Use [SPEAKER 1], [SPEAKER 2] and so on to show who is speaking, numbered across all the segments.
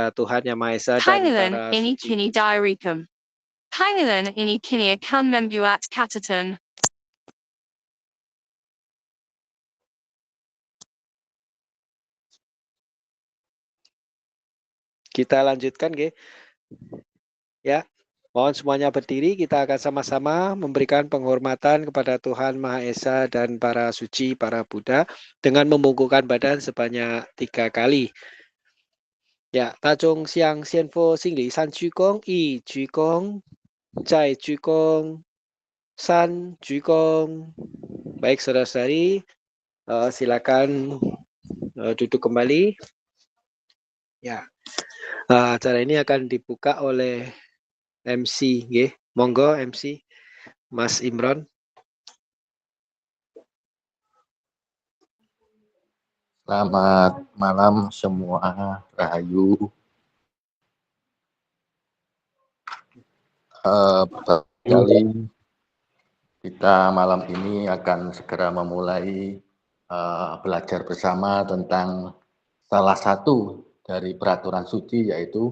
[SPEAKER 1] Tuhan Yang Maha Esa dan
[SPEAKER 2] Kailan
[SPEAKER 1] para
[SPEAKER 2] ini
[SPEAKER 1] suci.
[SPEAKER 2] kini diarikum. Kailan ini kini akan membuat catatan.
[SPEAKER 1] Kita lanjutkan, Ge. Ya, mohon semuanya berdiri. Kita akan sama-sama memberikan penghormatan kepada Tuhan Maha Esa dan para suci, para Buddha dengan membungkukkan badan sebanyak 3 kali. Ya, Tacung Siang Xianfo Singli San Jukong I Jukong Cai Jukong San Jukong. Baik, saudara-saudari, silakan duduk kembali. Ya, acara ini akan dibuka oleh MC, G. Monggo MC, Mas Imron.
[SPEAKER 3] Selamat malam semua, Rahayu. Kali kita malam ini akan segera memulai belajar bersama tentang salah satu dari peraturan suci, yaitu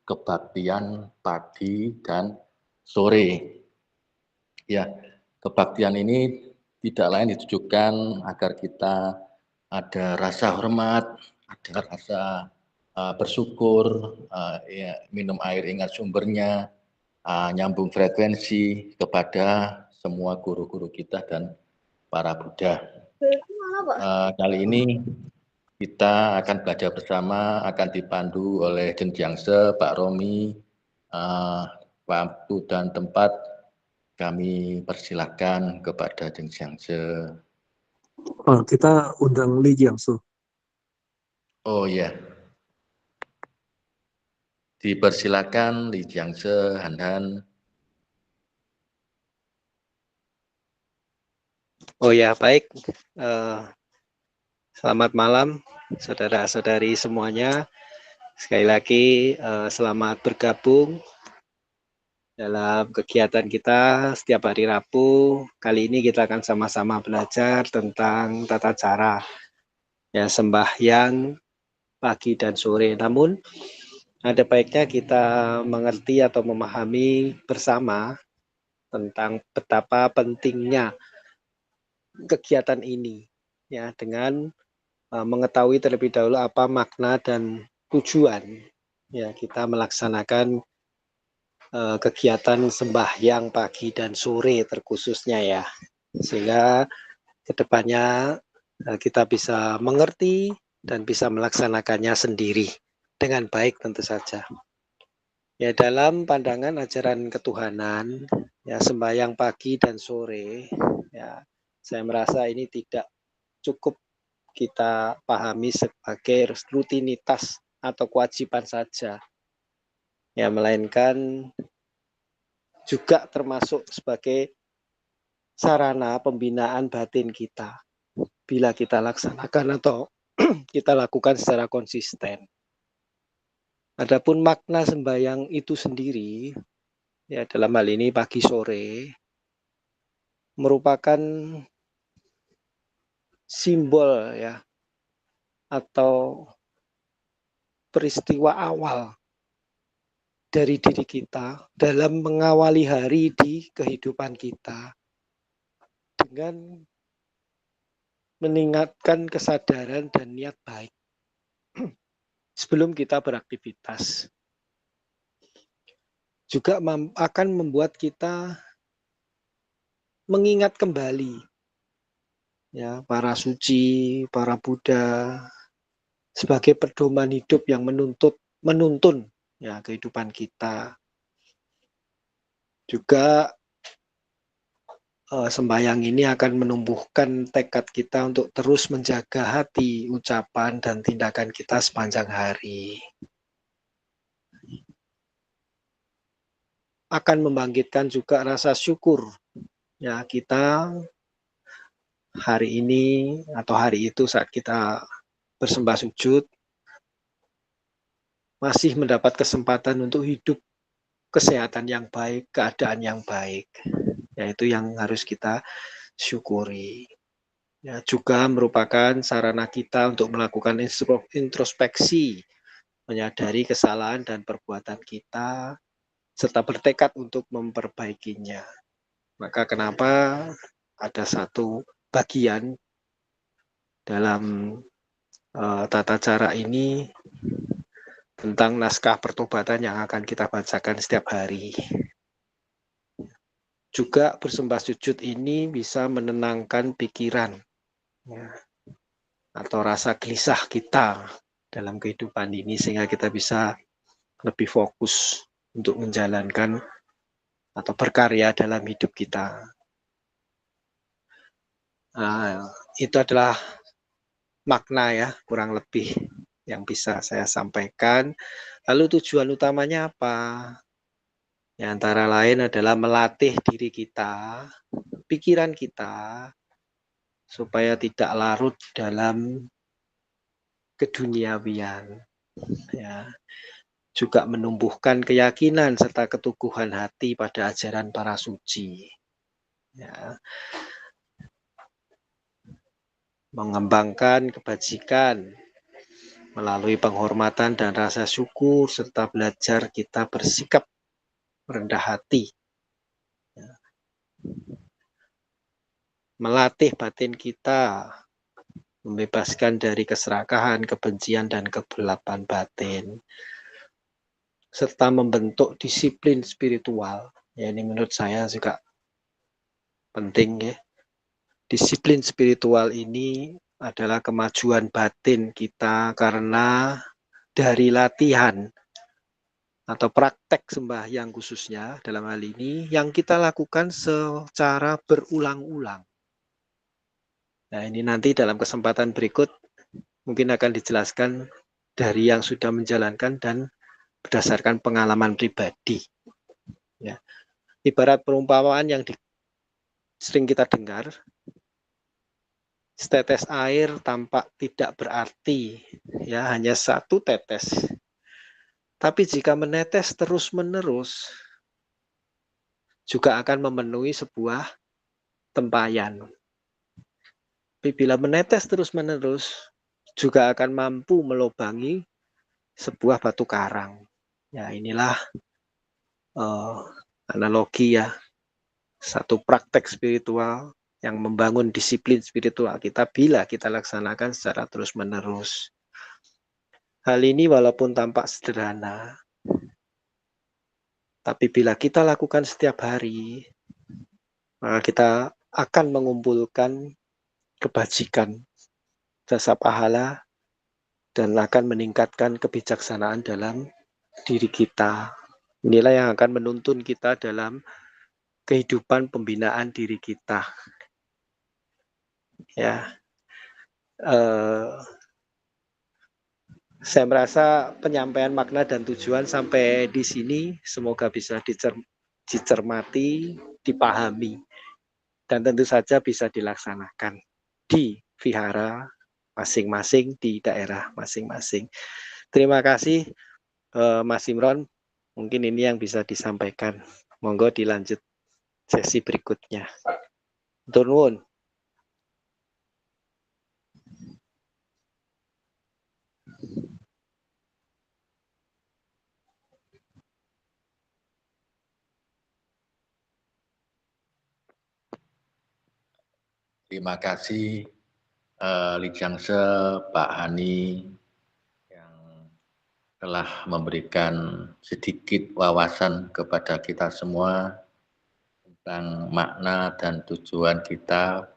[SPEAKER 3] kebaktian pagi dan sore. Ya, kebaktian ini tidak lain ditujukan agar kita ada rasa hormat, ada rasa bersyukur, ya, minum air ingat sumbernya, nyambung frekuensi kepada semua guru-guru kita dan para Buddha. Kali ini kita akan belajar bersama, akan dipandu oleh Deng Jiangse, Pak Romi. Waktu dan tempat kami persilahkan kepada Deng Jiangse.
[SPEAKER 4] Kita undang Li Jiangsu.
[SPEAKER 3] Oh ya, dipersilakan Li Jiangse, Han.
[SPEAKER 1] Oh ya, baik. Selamat malam, saudara-saudari semuanya. Sekali lagi, selamat bergabung dalam kegiatan kita setiap hari Rabu. Kali ini kita akan sama-sama belajar tentang tata cara ya sembahyang pagi dan sore. Namun, ada baiknya kita mengerti atau memahami bersama tentang betapa pentingnya kegiatan ini ya, dengan mengetahui terlebih dahulu apa makna dan tujuan ya kita melaksanakan kegiatan sembahyang pagi dan sore terkhususnya ya, sehingga kedepannya kita bisa mengerti dan bisa melaksanakannya sendiri dengan baik tentu saja. Ya, dalam pandangan ajaran ketuhanan ya, sembahyang pagi dan sore ya, saya merasa ini tidak cukup kita pahami sebagai rutinitas atau kewajiban saja ya, melainkan juga termasuk sebagai sarana pembinaan batin kita bila kita laksanakan atau kita lakukan secara konsisten. Adapun makna sembahyang itu sendiri ya, dalam hal ini pagi sore, merupakan simbol ya atau peristiwa awal dari diri kita dalam mengawali hari di kehidupan kita dengan meningkatkan kesadaran dan niat baik sebelum kita beraktivitas. Juga akan membuat kita mengingat kembali ya para suci, para Buddha sebagai pedoman hidup yang menuntun ya kehidupan kita. Juga sembahyang ini akan menumbuhkan tekad kita untuk terus menjaga hati, ucapan, dan tindakan kita sepanjang hari. Akan membangkitkan juga rasa syukur ya kita hari ini atau hari itu saat kita bersembah sujud masih mendapat kesempatan untuk hidup kesehatan yang baik, keadaan yang baik. Yaitu yang harus kita syukuri. Ya, juga merupakan sarana kita untuk melakukan introspeksi menyadari kesalahan dan perbuatan kita, serta bertekad untuk memperbaikinya. Maka kenapa ada satu bagian dalam tata cara ini tentang naskah pertobatan yang akan kita bacakan setiap hari. Juga bersembah sujud ini bisa menenangkan pikiran ya, atau rasa gelisah kita dalam kehidupan ini, sehingga kita bisa lebih fokus untuk menjalankan atau berkarya dalam hidup kita. Nah, itu adalah makna ya, kurang lebih yang bisa saya sampaikan. Lalu tujuan utamanya apa? Ya, antara lain adalah melatih diri kita, pikiran kita, supaya tidak larut dalam keduniawian. Ya. Juga menumbuhkan keyakinan serta keteguhan hati pada ajaran para suci. Ya. Mengembangkan kebajikan melalui penghormatan dan rasa syukur, serta belajar kita bersikap rendah hati. Melatih batin kita, membebaskan dari keserakahan, kebencian, dan kegelapan batin, serta membentuk disiplin spiritual. Ya, ini menurut saya juga penting ya. Disiplin spiritual ini adalah kemajuan batin kita karena dari latihan atau praktek sembahyang khususnya dalam hal ini yang kita lakukan secara berulang-ulang. Nah, ini nanti dalam kesempatan berikut mungkin akan dijelaskan dari yang sudah menjalankan dan berdasarkan pengalaman pribadi. Ya. Ibarat perumpamaan yang sering kita dengar, setetes air tampak tidak berarti, ya hanya satu tetes. Tapi jika menetes terus-menerus, juga akan memenuhi sebuah tempayan. Tapi bila menetes terus-menerus, juga akan mampu melubangi sebuah batu karang. Ya, inilah analogi ya, satu praktek spiritual yang membangun disiplin spiritual kita bila kita laksanakan secara terus-menerus. Hal ini walaupun tampak sederhana, tapi bila kita lakukan setiap hari, maka kita akan mengumpulkan kebajikan, jasa pahala, dan akan meningkatkan kebijaksanaan dalam diri kita. Inilah yang akan menuntun kita dalam kehidupan pembinaan diri kita. Ya, saya merasa penyampaian makna dan tujuan sampai di sini semoga bisa dicermati, dipahami, dan tentu saja bisa dilaksanakan di vihara masing-masing, di daerah masing-masing. Terima kasih Mas Imron, mungkin ini yang bisa disampaikan. Monggo dilanjut sesi berikutnya. Turun.
[SPEAKER 3] Terima kasih Lijangse, Pak Hani yang telah memberikan sedikit wawasan kepada kita semua tentang makna dan tujuan kita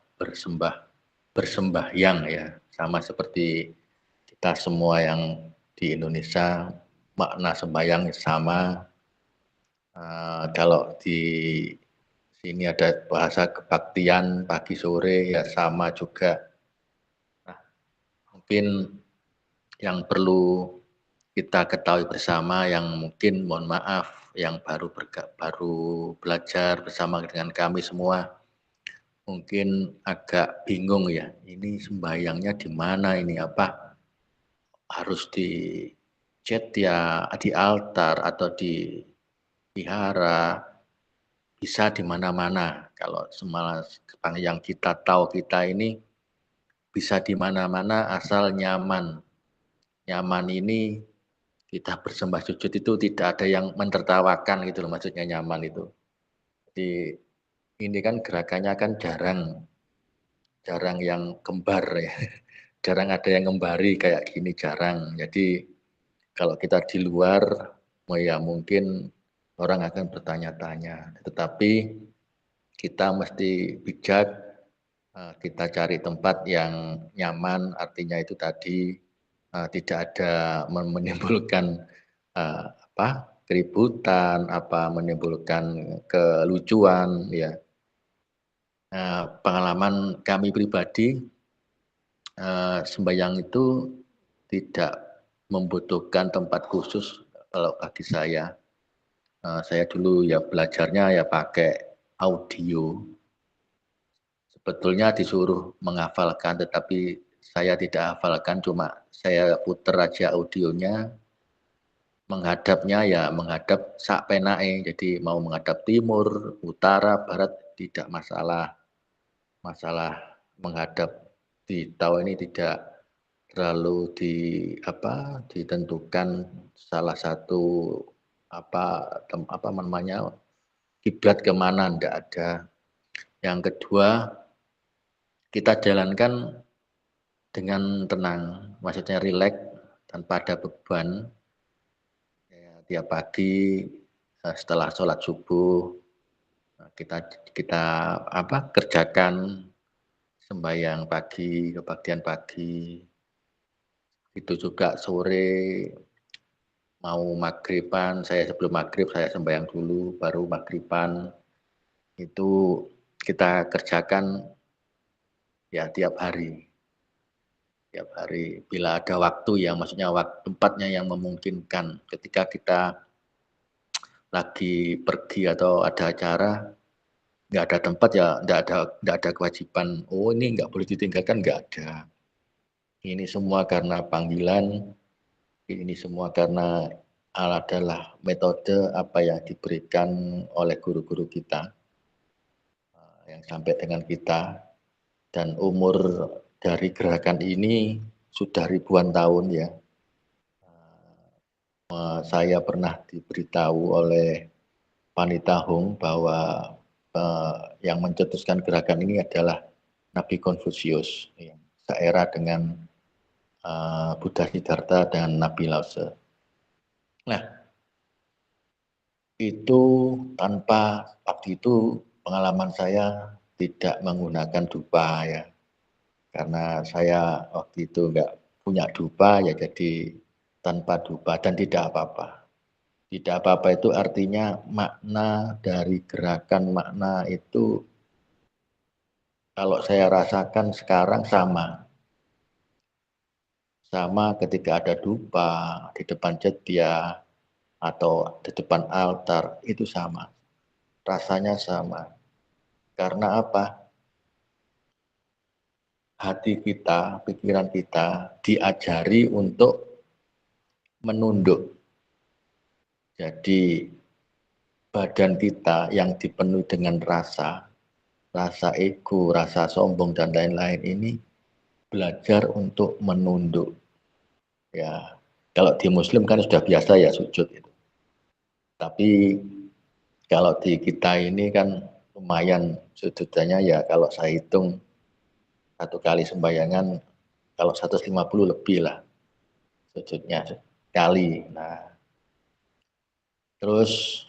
[SPEAKER 3] bersembahyang ya, sama seperti kita semua yang di Indonesia makna sembahyang sama. Kalau di sini ada bahasa kebaktian pagi sore ya sama juga. Nah, mungkin yang perlu kita ketahui bersama yang mungkin mohon maaf yang baru belajar bersama dengan kami semua mungkin agak bingung ya, ini sembahyangnya di mana, ini apa harus di chat ya, di altar atau di vihara, bisa di mana-mana. Kalau yang kita tahu kita ini bisa di mana-mana asal nyaman. Nyaman ini kita bersembah sujud itu tidak ada yang menertawakan gitu loh, maksudnya nyaman itu. Jadi ini kan gerakannya kan jarang yang kembar ya, jarang ada yang ngembari kayak gini, jarang. Jadi kalau kita di luar, ya mungkin orang akan bertanya-tanya, tetapi kita mesti bijak, kita cari tempat yang nyaman, artinya itu tadi tidak ada menimbulkan keributan, menimbulkan kelucuan, ya. Pengalaman kami pribadi, sembahyang itu tidak membutuhkan tempat khusus kalau bagi saya. Saya dulu ya belajarnya ya pakai audio. Sebetulnya disuruh menghafalkan, tetapi saya tidak hafalkan, cuma saya puter aja audionya, menghadapnya ya menghadap sak penae, jadi mau menghadap timur, utara, barat tidak masalah. Masalah menghadap di tahu ini tidak terlalu ditentukan salah satu namanya kiblat kemana, enggak ada. Yang kedua, kita jalankan dengan tenang, maksudnya rileks tanpa ada beban. Ya, tiap pagi setelah sholat subuh kita kerjakan sembahyang pagi, kebaktian pagi. Itu juga sore mau maghriban, saya sebelum maghrib saya sembahyang dulu, baru maghriban. Itu kita kerjakan ya tiap hari. Tiap hari, bila ada waktu yang maksudnya tempatnya yang memungkinkan. Ketika kita lagi pergi atau ada acara, nggak ada tempat ya nggak ada kewajiban. Oh ini nggak boleh ditinggalkan, nggak ada. Ini semua karena panggilan, ini semua karena adalah metode apa yang diberikan oleh guru-guru kita yang sampai dengan kita, dan umur dari gerakan ini sudah ribuan tahun ya. Saya pernah diberitahu oleh Panita Hung bahwa yang mencetuskan gerakan ini adalah Nabi Konfusius, yang seera dengan Buddha Siddhartha dan Nabi Lause. Nah, itu tanpa waktu itu pengalaman saya tidak menggunakan dupa ya, karena saya waktu itu nggak punya dupa ya, jadi tanpa dupa dan tidak apa-apa. Tidak apa-apa itu artinya makna dari gerakan, makna itu kalau saya rasakan sekarang sama ketika ada dupa di depan cetia atau di depan altar, itu sama, rasanya sama. Karena apa? Hati kita, pikiran kita diajari untuk menunduk. Jadi badan kita yang dipenuhi dengan rasa ego, rasa sombong dan lain-lain ini belajar untuk menunduk. Ya, kalau di Muslim kan sudah biasa ya sujud itu. Tapi kalau di kita ini kan lumayan sujudnya ya, kalau saya hitung satu kali sembayangan kalau 150 lebih lah sujudnya sekali. Nah, terus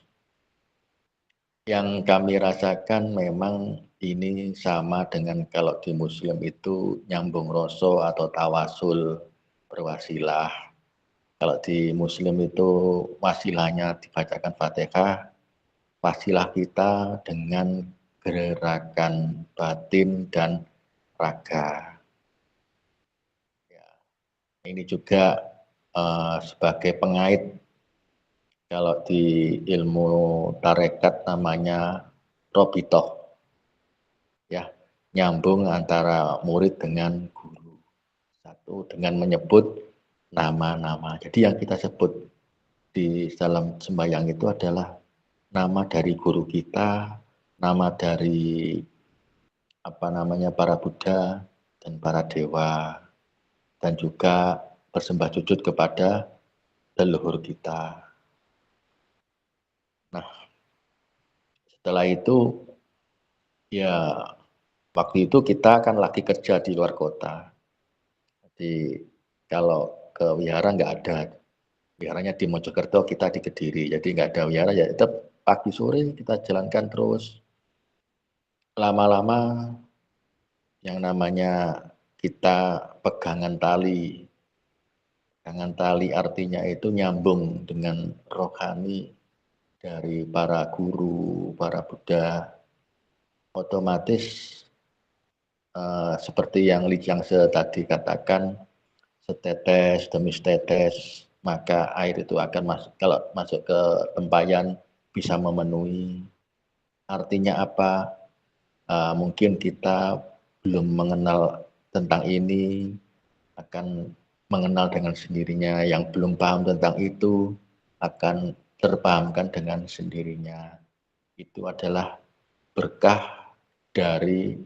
[SPEAKER 3] yang kami rasakan memang ini sama dengan kalau di Muslim itu nyambung roso atau tawasul, berwasilah. Kalau di Muslim itu wasilahnya dibacakan Fatihah, wasilah kita dengan gerakan batin dan raga. Ya, ini juga sebagai pengait. Kalau di ilmu tarekat namanya robitoh, ya, nyambung antara murid dengan guru. Satu dengan menyebut nama-nama. Jadi yang kita sebut di dalam sembahyang itu adalah nama dari guru kita, nama dari para Buddha dan para dewa, dan juga bersembah sujud kepada leluhur kita. Nah, setelah itu ya waktu itu kita kan lagi kerja di luar kota. Jadi kalau ke wihara nggak ada, wiharanya di Mojokerto, kita di Kediri, jadi nggak ada wihara, ya tetap pagi sore kita jalankan terus. Lama-lama yang namanya kita pegangan tali. Pegangan tali artinya itu nyambung dengan rohani dari para guru, para Buddha. Otomatis seperti yang Li Jiangse tadi katakan, setetes demi setetes, maka air itu akan masuk, kalau masuk ke tempayan bisa memenuhi. Artinya apa? Mungkin kita belum mengenal tentang ini, akan mengenal dengan sendirinya. Yang belum paham tentang itu akan terpahamkan dengan sendirinya. Itu adalah berkah dari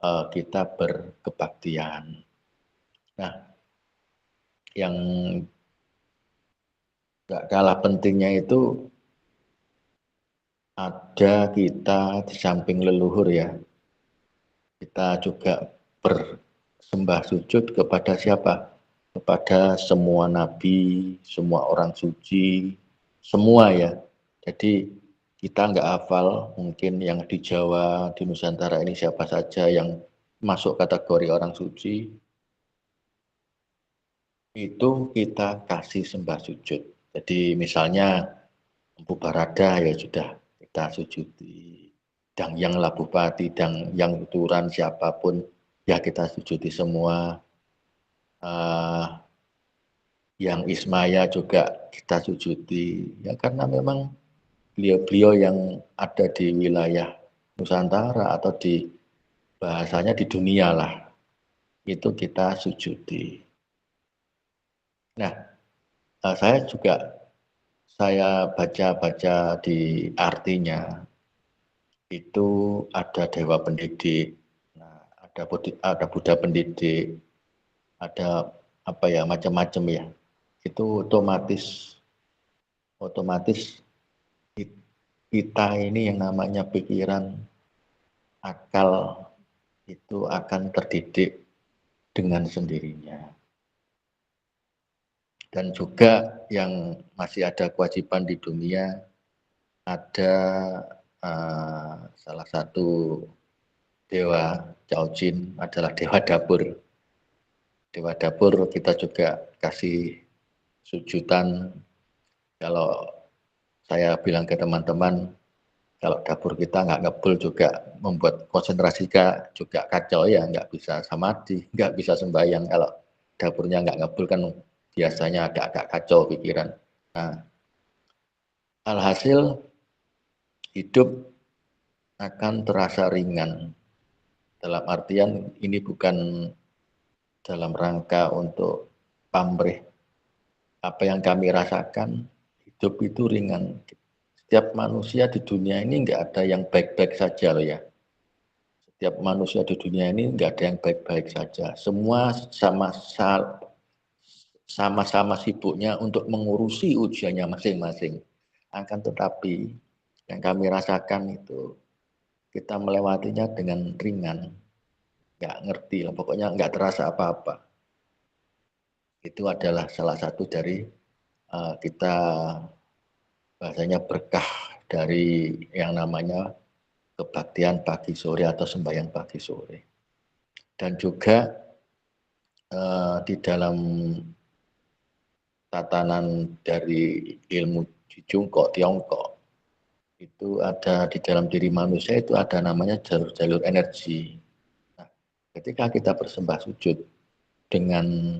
[SPEAKER 3] kita berkebaktian. Nah, yang gak kalah pentingnya itu ada kita di samping leluhur ya, kita juga bersembah sujud kepada siapa? Kepada semua nabi, semua orang suci, semua ya. Jadi kita nggak hafal mungkin yang di Jawa, di Nusantara ini siapa saja yang masuk kategori orang suci, itu kita kasih sembah sujud. Jadi misalnya Empu Barada ya sudah kita sujudi, dan yang Labupati, dan yang Turan siapapun ya kita sujudi semua. Yang Ismaya juga kita sujudi ya, karena memang beliau-beliau yang ada di wilayah Nusantara atau di bahasanya di dunia lah, itu kita sujudi. Nah, saya baca-baca di artinya itu ada dewa pendidik, nah, ada Buddha pendidik, ada apa ya, macam-macam ya. Itu otomatis kita ini yang namanya pikiran, akal itu akan terdidik dengan sendirinya. Dan juga yang masih ada kewajiban di dunia, ada salah satu dewa, Caojin, adalah dewa dapur. Dewa dapur kita juga kasih sujudan. Kalau saya bilang ke teman-teman, kalau dapur kita nggak ngebul juga membuat konsentrasi juga kacau ya, nggak bisa samadhi, nggak bisa sembahyang. Kalau dapurnya nggak ngebul kan biasanya agak-agak kacau pikiran. Nah, alhasil hidup akan terasa ringan. Dalam artian ini bukan dalam rangka untuk pamrih. Apa yang kami rasakan, hidup itu ringan. Setiap manusia di dunia ini nggak ada yang baik-baik saja loh ya. Setiap manusia di dunia ini nggak ada yang baik-baik saja. Semua sama-sama sibuknya untuk mengurusi ujiannya masing-masing. Akan tetapi yang kami rasakan itu kita melewatinya dengan ringan. Nggak ngerti lah, pokoknya nggak terasa apa-apa. Itu adalah salah satu dari kita bahasanya berkah dari yang namanya kebaktian pagi sore atau sembahyang pagi sore. Dan juga di dalam tatanan dari ilmu Jungkok, Tiongkok, itu ada di dalam diri manusia itu ada namanya jalur-jalur energi. Nah, ketika kita bersembah sujud dengan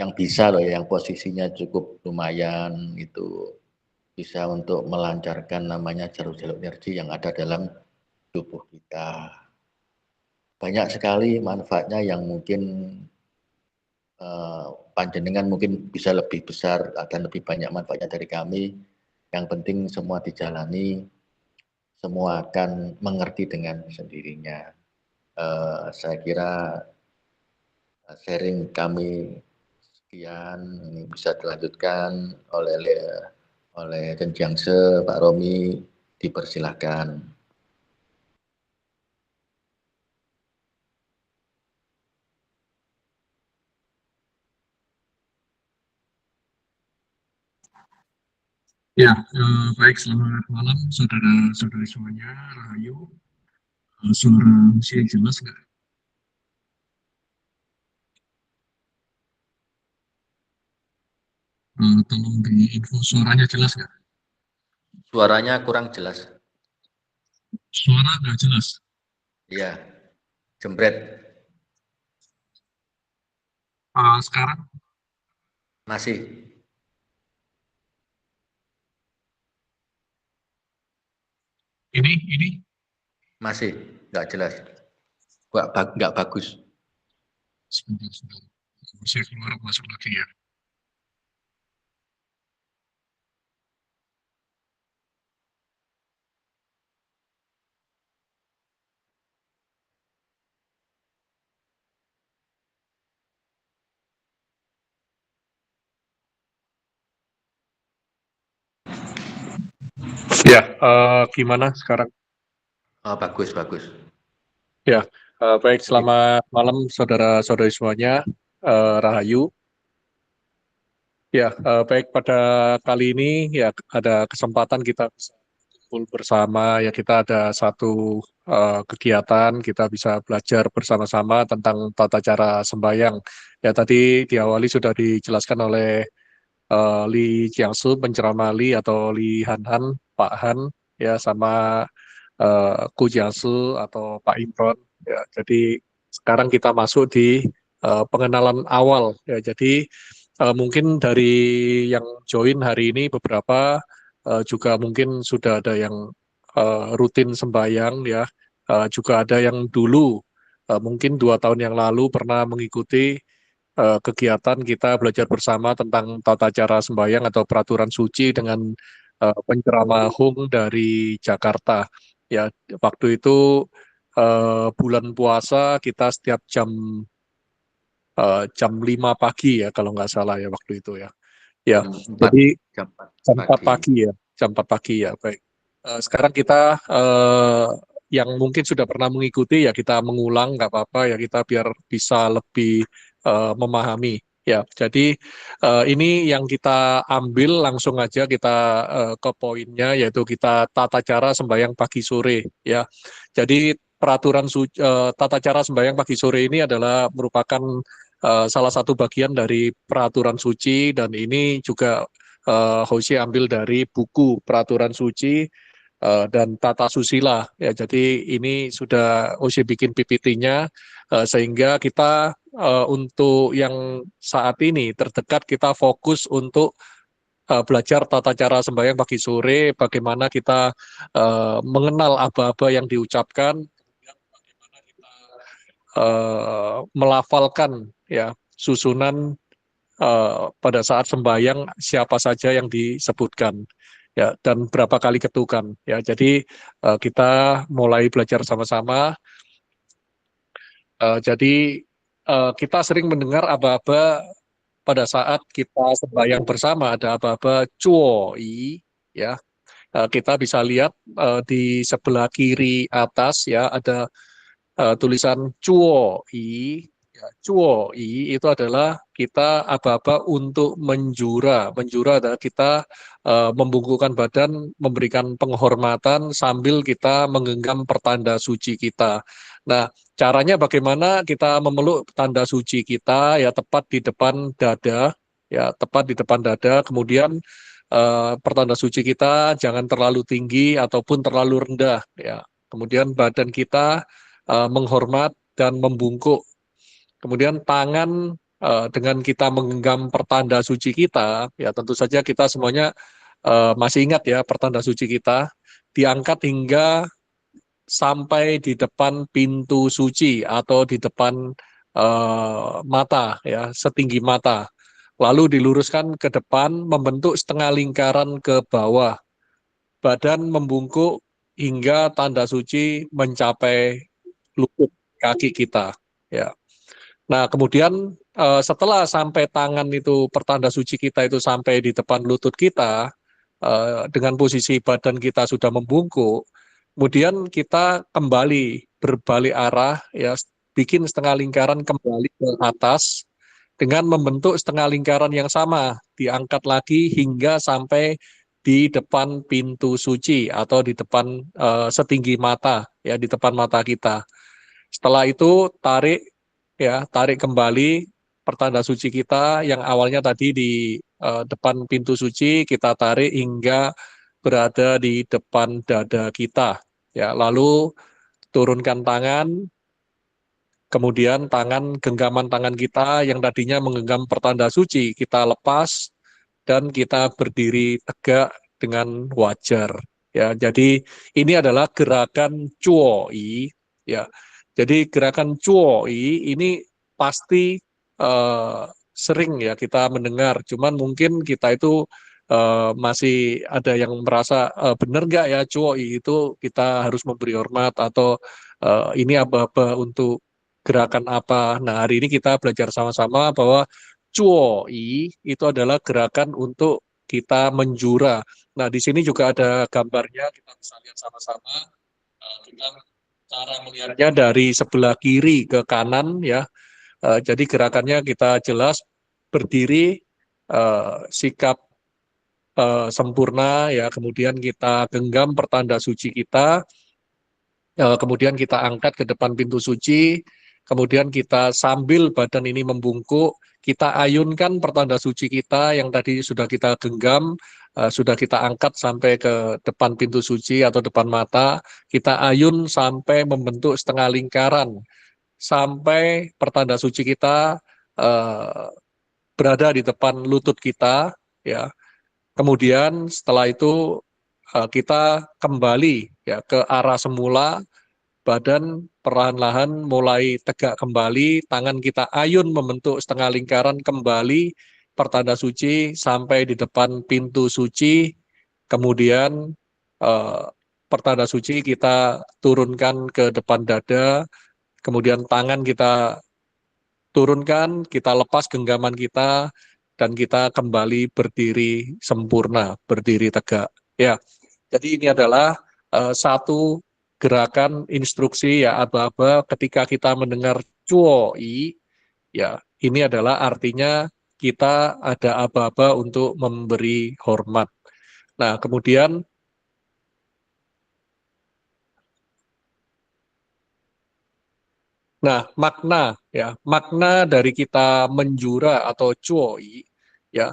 [SPEAKER 3] yang bisa loh, yang posisinya cukup lumayan, itu bisa untuk melancarkan namanya jalur-jalur energi yang ada dalam tubuh kita. Banyak sekali manfaatnya yang mungkin panjenengan mungkin bisa lebih besar dan lebih banyak manfaatnya dari kami. Yang penting semua dijalani, semua akan mengerti dengan sendirinya. Saya kira sharing kami bagian ini bisa dilanjutkan oleh Kenjiangse, Pak Romi, dipersilahkan.
[SPEAKER 4] Ya, baik, selamat malam saudara-saudari semuanya, Rahayu. Suara saya jelas nggak? Tolong diinfo suaranya jelas nggak?
[SPEAKER 3] Suaranya kurang jelas.
[SPEAKER 4] Suara nggak jelas.
[SPEAKER 3] Iya, jembret.
[SPEAKER 4] Sekarang
[SPEAKER 3] Masih.
[SPEAKER 4] ini
[SPEAKER 3] Masih, nggak jelas. Nggak bagus.
[SPEAKER 4] sebentar. Saya keluar masuk lagi ya. Ya, gimana sekarang?
[SPEAKER 3] Oh, bagus, bagus.
[SPEAKER 4] Ya, baik, selamat malam saudara-saudari semuanya, Rahayu. Ya, baik, pada kali ini ya ada kesempatan kita bisa kumpul bersama, ya kita ada satu kegiatan, kita bisa belajar bersama-sama tentang tata cara sembahyang. Ya, tadi diawali sudah dijelaskan oleh Li Jiangsu, penceramah Li atau Li Han, Pak Han, ya sama Ku Jiangsu atau Pak Imron. Ya, jadi sekarang kita masuk di pengenalan awal. Ya, jadi mungkin dari yang join hari ini beberapa juga mungkin sudah ada yang rutin sembahyang ya. Juga ada yang dulu mungkin 2 tahun yang lalu pernah mengikuti kegiatan kita belajar bersama tentang tata cara sembahyang atau peraturan suci dengan penceramah Hung dari Jakarta. Ya, waktu itu bulan puasa kita setiap jam 5 pagi ya kalau nggak salah ya waktu itu ya. Ya, jadi
[SPEAKER 3] Jam 4
[SPEAKER 4] jam 4
[SPEAKER 3] pagi.
[SPEAKER 4] pagi ya, jam 4 pagi ya. Baik. Sekarang kita yang mungkin sudah pernah mengikuti ya kita mengulang nggak apa-apa ya kita biar bisa lebih memahami. Ya, jadi ini yang kita ambil langsung aja kita ke poinnya yaitu kita tata cara sembahyang pagi sore ya. Jadi tata cara sembahyang pagi sore ini adalah merupakan salah satu bagian dari peraturan suci dan ini juga Hoshi ambil dari buku peraturan suci dan tata susila ya. Jadi ini sudah Hoshi bikin PPT-nya sehingga kita untuk yang saat ini terdekat kita fokus untuk belajar tata cara sembahyang pagi sore, bagaimana kita mengenal aba-aba yang diucapkan, kemudian bagaimana kita melafalkan ya susunan pada saat sembahyang siapa saja yang disebutkan ya dan berapa kali ketukan ya. Jadi kita mulai belajar sama-sama. Jadi kita sering mendengar aba-aba pada saat kita sembahyang bersama ada aba-aba cuo i ya. Kita bisa lihat di sebelah kiri atas ya ada tulisan cuo i. Ya, cuo i itu adalah kita aba-aba untuk menjura. Menjura adalah kita membungkukkan badan, memberikan penghormatan sambil kita menggenggam pertanda suci kita. Nah, caranya bagaimana kita memeluk tanda suci kita ya tepat di depan dada, ya tepat di depan dada. Kemudian pertanda suci kita jangan terlalu tinggi ataupun terlalu rendah, ya. Kemudian badan kita menghormat dan membungkuk. Kemudian tangan dengan kita menggenggam pertanda suci kita, ya tentu saja kita semuanya masih ingat ya pertanda suci kita diangkat hingga sampai di depan pintu suci atau di depan mata ya setinggi mata. Lalu diluruskan ke depan membentuk setengah lingkaran ke bawah. Badan membungkuk hingga tanda suci mencapai lutut kaki kita ya. Nah, kemudian setelah sampai tangan itu pertanda suci kita itu sampai di depan lutut kita, dengan posisi badan kita sudah membungkuk, kemudian kita kembali berbalik arah, ya, bikin setengah lingkaran kembali ke atas dengan membentuk setengah lingkaran yang sama, diangkat lagi hingga sampai di depan pintu suci atau di depan setinggi mata, ya, di depan mata kita. Setelah itu tarik, ya, tarik kembali pertanda suci kita yang awalnya tadi di depan pintu suci, kita tarik hingga berada di depan dada kita, ya. Lalu turunkan tangan, kemudian genggaman tangan kita yang tadinya menggenggam pertanda suci kita lepas dan kita berdiri tegak dengan wajar, ya. Jadi ini adalah gerakan cuoi, ya. Jadi gerakan cuoi ini pasti sering ya kita mendengar, cuman mungkin kita itu masih ada yang merasa benar nggak ya cuoi itu kita harus memberi hormat atau ini apa-apa untuk gerakan apa. Nah, hari ini kita belajar sama-sama bahwa cuoi itu adalah gerakan untuk kita menjura. Nah, di sini juga ada gambarnya, kita bisa lihat sama-sama. Kita cara melihatnya dari sebelah kiri ke kanan, ya. Jadi gerakannya kita jelas berdiri, sikap sempurna, ya. Kemudian kita genggam pertanda suci kita, kemudian kita angkat ke depan pintu suci, kemudian kita sambil badan ini membungkuk, kita ayunkan pertanda suci kita yang tadi sudah kita genggam, sudah kita angkat sampai ke depan pintu suci atau depan mata, kita ayun sampai membentuk setengah lingkaran, sampai pertanda suci kita berada di depan lutut kita, ya. Kemudian setelah itu kita kembali, ya, ke arah semula, badan perlahan-lahan mulai tegak kembali, tangan kita ayun membentuk setengah lingkaran kembali, pertanda suci sampai di depan pintu suci, kemudian pertanda suci kita turunkan ke depan dada, kemudian tangan kita turunkan, kita lepas genggaman kita, dan kita kembali berdiri sempurna, berdiri tegak. Ya, jadi ini adalah satu gerakan instruksi, ya, aba-aba ketika kita mendengar cuoi, ya, ini adalah artinya kita ada aba-aba untuk memberi hormat. Nah, kemudian makna dari kita menjura atau cuoi, ya,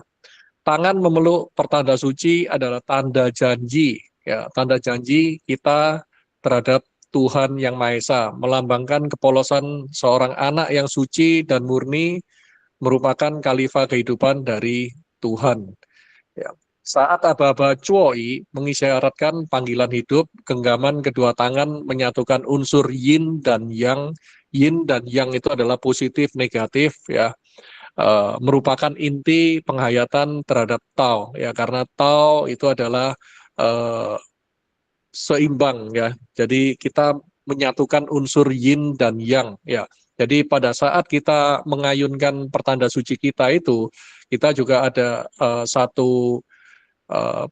[SPEAKER 4] tangan memeluk pertanda suci adalah tanda janji, ya, tanda janji kita terhadap Tuhan Yang Maha Esa, melambangkan kepolosan seorang anak yang suci dan murni, merupakan khalifah kehidupan dari Tuhan. Ya. Saat aba-aba cuoi mengisyaratkan panggilan hidup, genggaman kedua tangan menyatukan unsur yin dan yang. Yin dan yang itu adalah positif, negatif, ya. Merupakan inti penghayatan terhadap Tao, ya, karena Tao itu adalah seimbang, ya. Jadi kita menyatukan unsur yin dan yang, ya. Jadi pada saat kita mengayunkan pertanda suci kita itu, kita juga ada satu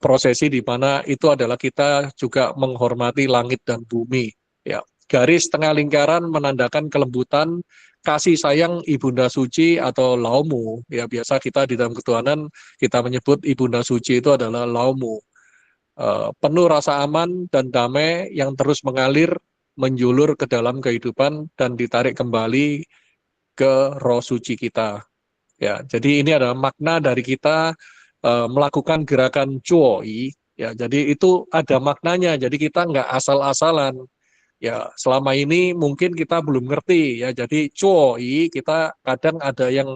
[SPEAKER 4] prosesi di mana itu adalah kita juga menghormati langit dan bumi, ya. Garis tengah lingkaran menandakan kelembutan kasih sayang Ibunda Suci atau Laumu, ya. Biasa kita di dalam ketuhanan kita menyebut Ibunda Suci itu adalah Laumu. Penuh rasa aman dan damai yang terus mengalir, menjulur ke dalam kehidupan dan ditarik kembali ke roh suci kita. Ya, jadi ini adalah makna dari kita melakukan gerakan cuoi. Ya, jadi itu ada maknanya. Jadi kita nggak asal-asalan. Ya, selama ini mungkin kita belum ngerti. Ya, jadi cuoi kita kadang ada yang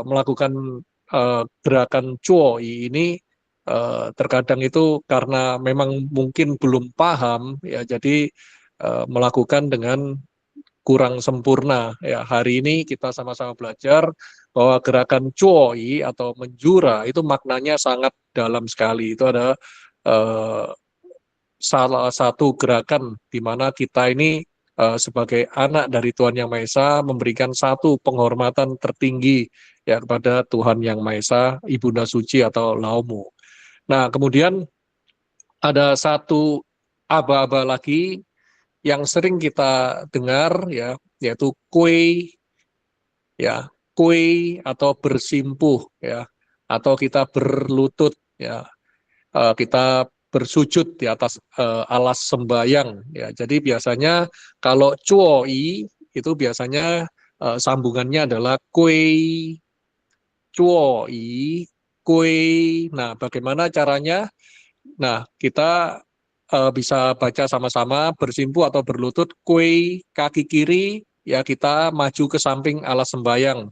[SPEAKER 4] melakukan gerakan cuoi ini terkadang itu karena memang mungkin belum paham, ya, jadi melakukan dengan kurang sempurna, ya. Hari ini kita sama-sama belajar bahwa gerakan cuoi atau menjura itu maknanya sangat dalam sekali. Itu ada salah satu gerakan di mana kita ini sebagai anak dari Tuhan Yang Maha Esa memberikan satu penghormatan tertinggi ya kepada Tuhan Yang Maha Esa, Ibunda Suci atau Laomu. Nah, kemudian ada satu aba-aba lagi yang sering kita dengar ya, yaitu kue ya, kue atau bersimpuh ya, atau kita berlutut ya, kita bersujud di atas alas sembayang ya. Jadi biasanya kalau cuoi itu biasanya sambungannya adalah kue, cuoi, kue. Nah, bagaimana caranya? Nah, kita bisa baca sama-sama bersimpuh atau berlutut, kue kaki kiri ya kita maju ke samping alas sembayang.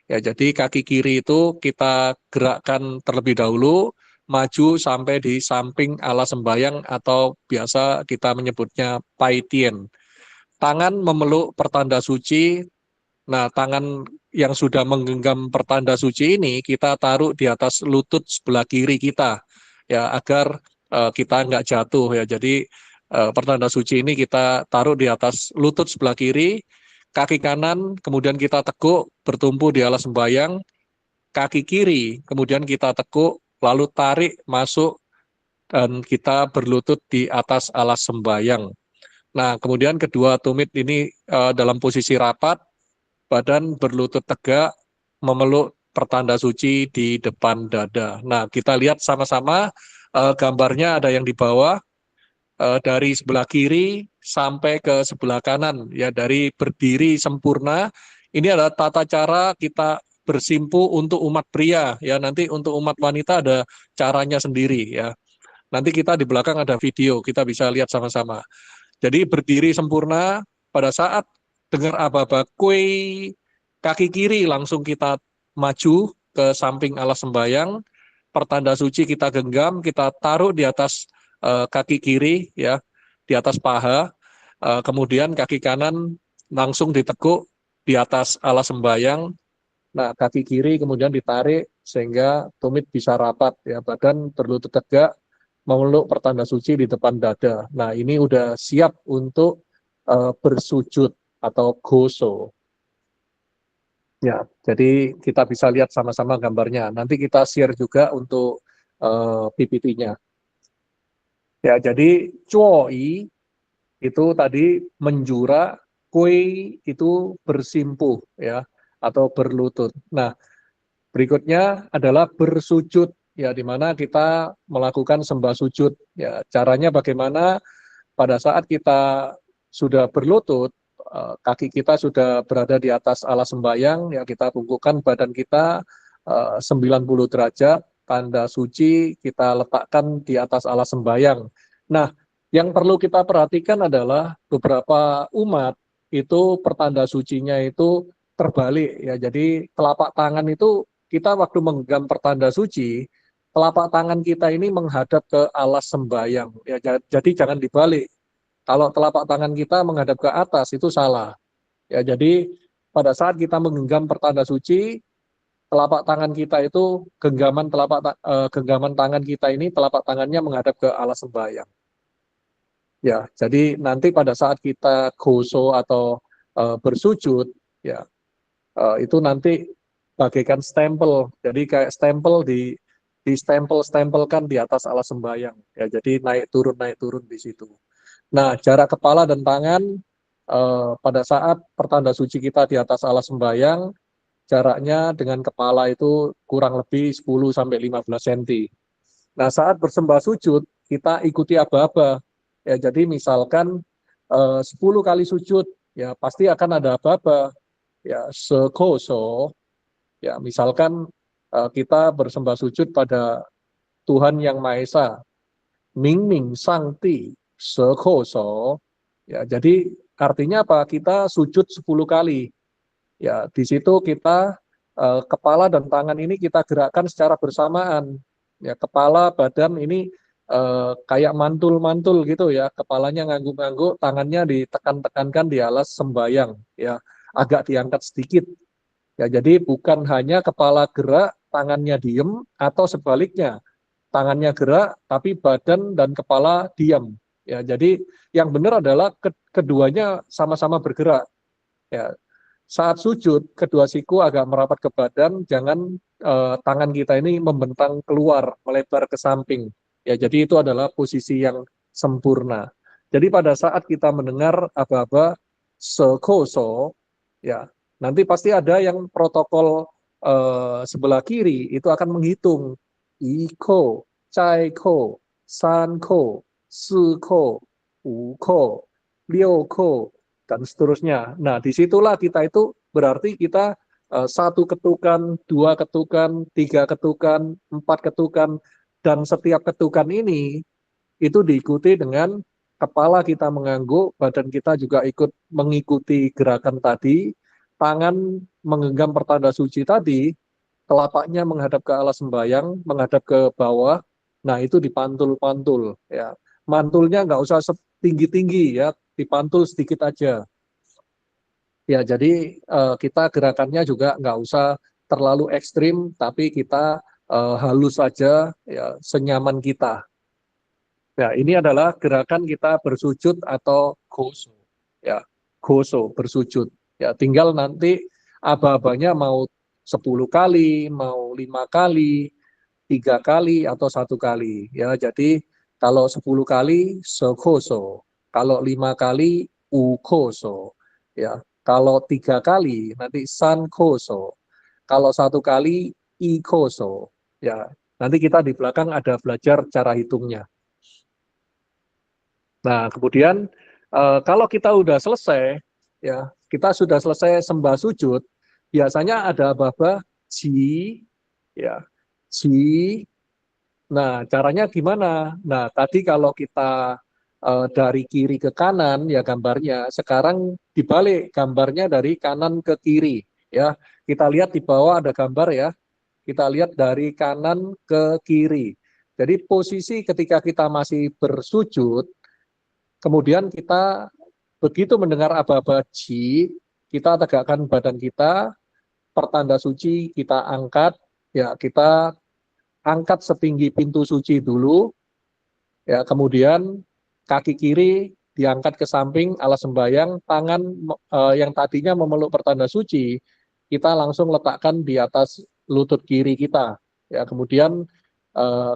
[SPEAKER 4] Ya, jadi kaki kiri itu kita gerakkan terlebih dahulu, maju sampai di samping alas sembayang atau biasa kita menyebutnya paitien. Tangan memeluk pertanda suci. Nah, tangan yang sudah menggenggam pertanda suci ini kita taruh di atas lutut sebelah kiri kita, ya agar kita nggak jatuh ya. Jadi pertanda suci ini kita taruh di atas lutut sebelah kiri, kaki kanan kemudian kita tekuk bertumpu di alas sembayang, kaki kiri kemudian kita tekuk lalu tarik masuk dan kita berlutut di atas alas sembayang. Nah, kemudian kedua tumit ini dalam posisi rapat, badan berlutut tegak, memeluk pertanda suci di depan dada. Nah, kita lihat sama-sama gambarnya ada yang di bawah, dari sebelah kiri sampai ke sebelah kanan, ya dari berdiri sempurna. Ini adalah tata cara kita bersimpuh untuk umat pria, ya nanti untuk umat wanita ada caranya sendiri, ya. Nanti kita di belakang ada video, kita bisa lihat sama-sama. Jadi berdiri sempurna, pada saat dengar aba-aba kue, kaki kiri langsung kita maju ke samping alas sembayang, pertanda suci kita genggam, kita taruh di atas kaki kiri, ya di atas paha, kemudian kaki kanan langsung ditekuk di atas alas sembayang. Nah, kaki kiri kemudian ditarik sehingga tumit bisa rapat, ya badan berlutut tegak, memeluk pertanda suci di depan dada. Nah, ini udah siap untuk bersujud atau goso. Ya, jadi kita bisa lihat sama-sama gambarnya. Nanti kita share juga untuk PPT-nya. Ya, jadi cuoi itu tadi menjura, kue itu bersimpuh ya atau berlutut. Nah, berikutnya adalah bersujud, ya di mana kita melakukan sembah sujud. Ya, caranya bagaimana? Pada saat kita sudah berlutut, kaki kita sudah berada di atas alas sembayang, ya kita bungkukkan badan kita 90 derajat, tanda suci kita letakkan di atas alas sembayang. Nah, yang perlu kita perhatikan adalah beberapa umat itu pertanda sucinya itu terbalik, ya. Jadi telapak tangan itu kita waktu menggenggam pertanda suci, telapak tangan kita ini menghadap ke alas sembayang. Ya, jadi jangan dibalik. Kalau telapak tangan kita menghadap ke atas itu salah. Ya, jadi pada saat kita menggenggam pertanda suci, telapak tangan kita itu genggaman tangan kita ini telapak tangannya menghadap ke alas sembayang. Ya, jadi nanti pada saat kita goso atau bersujud, ya itu nanti bagaikan stempel. Jadi kayak stempel di stempelkan di atas alas sembayang. Ya, jadi naik turun di situ. Nah, jarak kepala dan tangan pada saat pertanda suci kita di atas alas sembayang, jaraknya dengan kepala itu kurang lebih 10-15 cm. Nah, saat bersembah sujud, kita ikuti aba-aba. Ya, jadi misalkan 10 kali sujud, ya pasti akan ada aba-aba. Ya, sekoso, ya misalkan kita bersembah sujud pada Tuhan Yang Maha Esa, Ming Ming Sangti, sekoso. Ya, jadi artinya apa? Kita sujud 10 kali. Ya, di situ kita kepala dan tangan ini kita gerakkan secara bersamaan. Ya, kepala, badan ini kayak mantul-mantul gitu ya. Kepalanya ngangguk-ngangguk, tangannya ditekan-tekankan di alas sembayang. Ya, agak diangkat sedikit. Ya, jadi bukan hanya kepala gerak, tangannya diem, atau sebaliknya. Tangannya gerak, tapi badan dan kepala diam. Ya, jadi yang benar adalah keduanya sama-sama bergerak. Ya, saat sujud, kedua siku agak merapat ke badan, jangan tangan kita ini membentang keluar, melebar ke samping. Ya, jadi itu adalah posisi yang sempurna. Jadi pada saat kita mendengar aba-aba sekoso, ya, nanti pasti ada yang protokol sebelah kiri itu akan menghitung iko, caiko, sanko, siko, uko, lioko, dan seterusnya. Nah, disitulah kita itu berarti kita satu ketukan, dua ketukan, tiga ketukan, empat ketukan, dan setiap ketukan ini itu diikuti dengan kepala kita mengangguk, badan kita juga ikut mengikuti gerakan tadi, tangan menggenggam pertanda suci tadi, telapaknya menghadap ke alas sembayang, menghadap ke bawah. Nah, itu dipantul-pantul ya. Mantulnya nggak usah tinggi-tinggi ya, dipantul sedikit aja. Ya, jadi kita gerakannya juga nggak usah terlalu ekstrim, tapi kita halus saja, ya, senyaman kita. Ya, ini adalah gerakan kita bersujud atau goso. Ya, goso, bersujud. Ya, tinggal nanti aba-abanya mau 10 kali, mau 5 kali, 3 kali, atau 1 kali. Ya, jadi kalau 10 kali, sekoso. Kalau 5 kali, ukoso. Ya, kalau 3 kali, nanti sankoso. Kalau 1 kali, ikoso. Ya, nanti kita di belakang ada belajar cara hitungnya. Nah, kemudian kalau kita udah selesai, ya, kita sudah selesai sembah sujud, biasanya ada aba-aba ji, ya, ji. Nah, caranya gimana? Nah, tadi kalau kita dari kiri ke kanan, ya gambarnya, sekarang dibalik gambarnya dari kanan ke kiri, ya. Kita lihat di bawah ada gambar ya, kita lihat dari kanan ke kiri. Jadi posisi ketika kita masih bersujud, kemudian kita begitu mendengar aba-aba ji, kita tegakkan badan kita, pertanda suci kita angkat, ya kita angkat setinggi pintu suci dulu, ya kemudian kaki kiri diangkat ke samping alas sembayang, tangan yang tadinya memeluk pertanda suci, kita langsung letakkan di atas lutut kiri kita, ya kemudian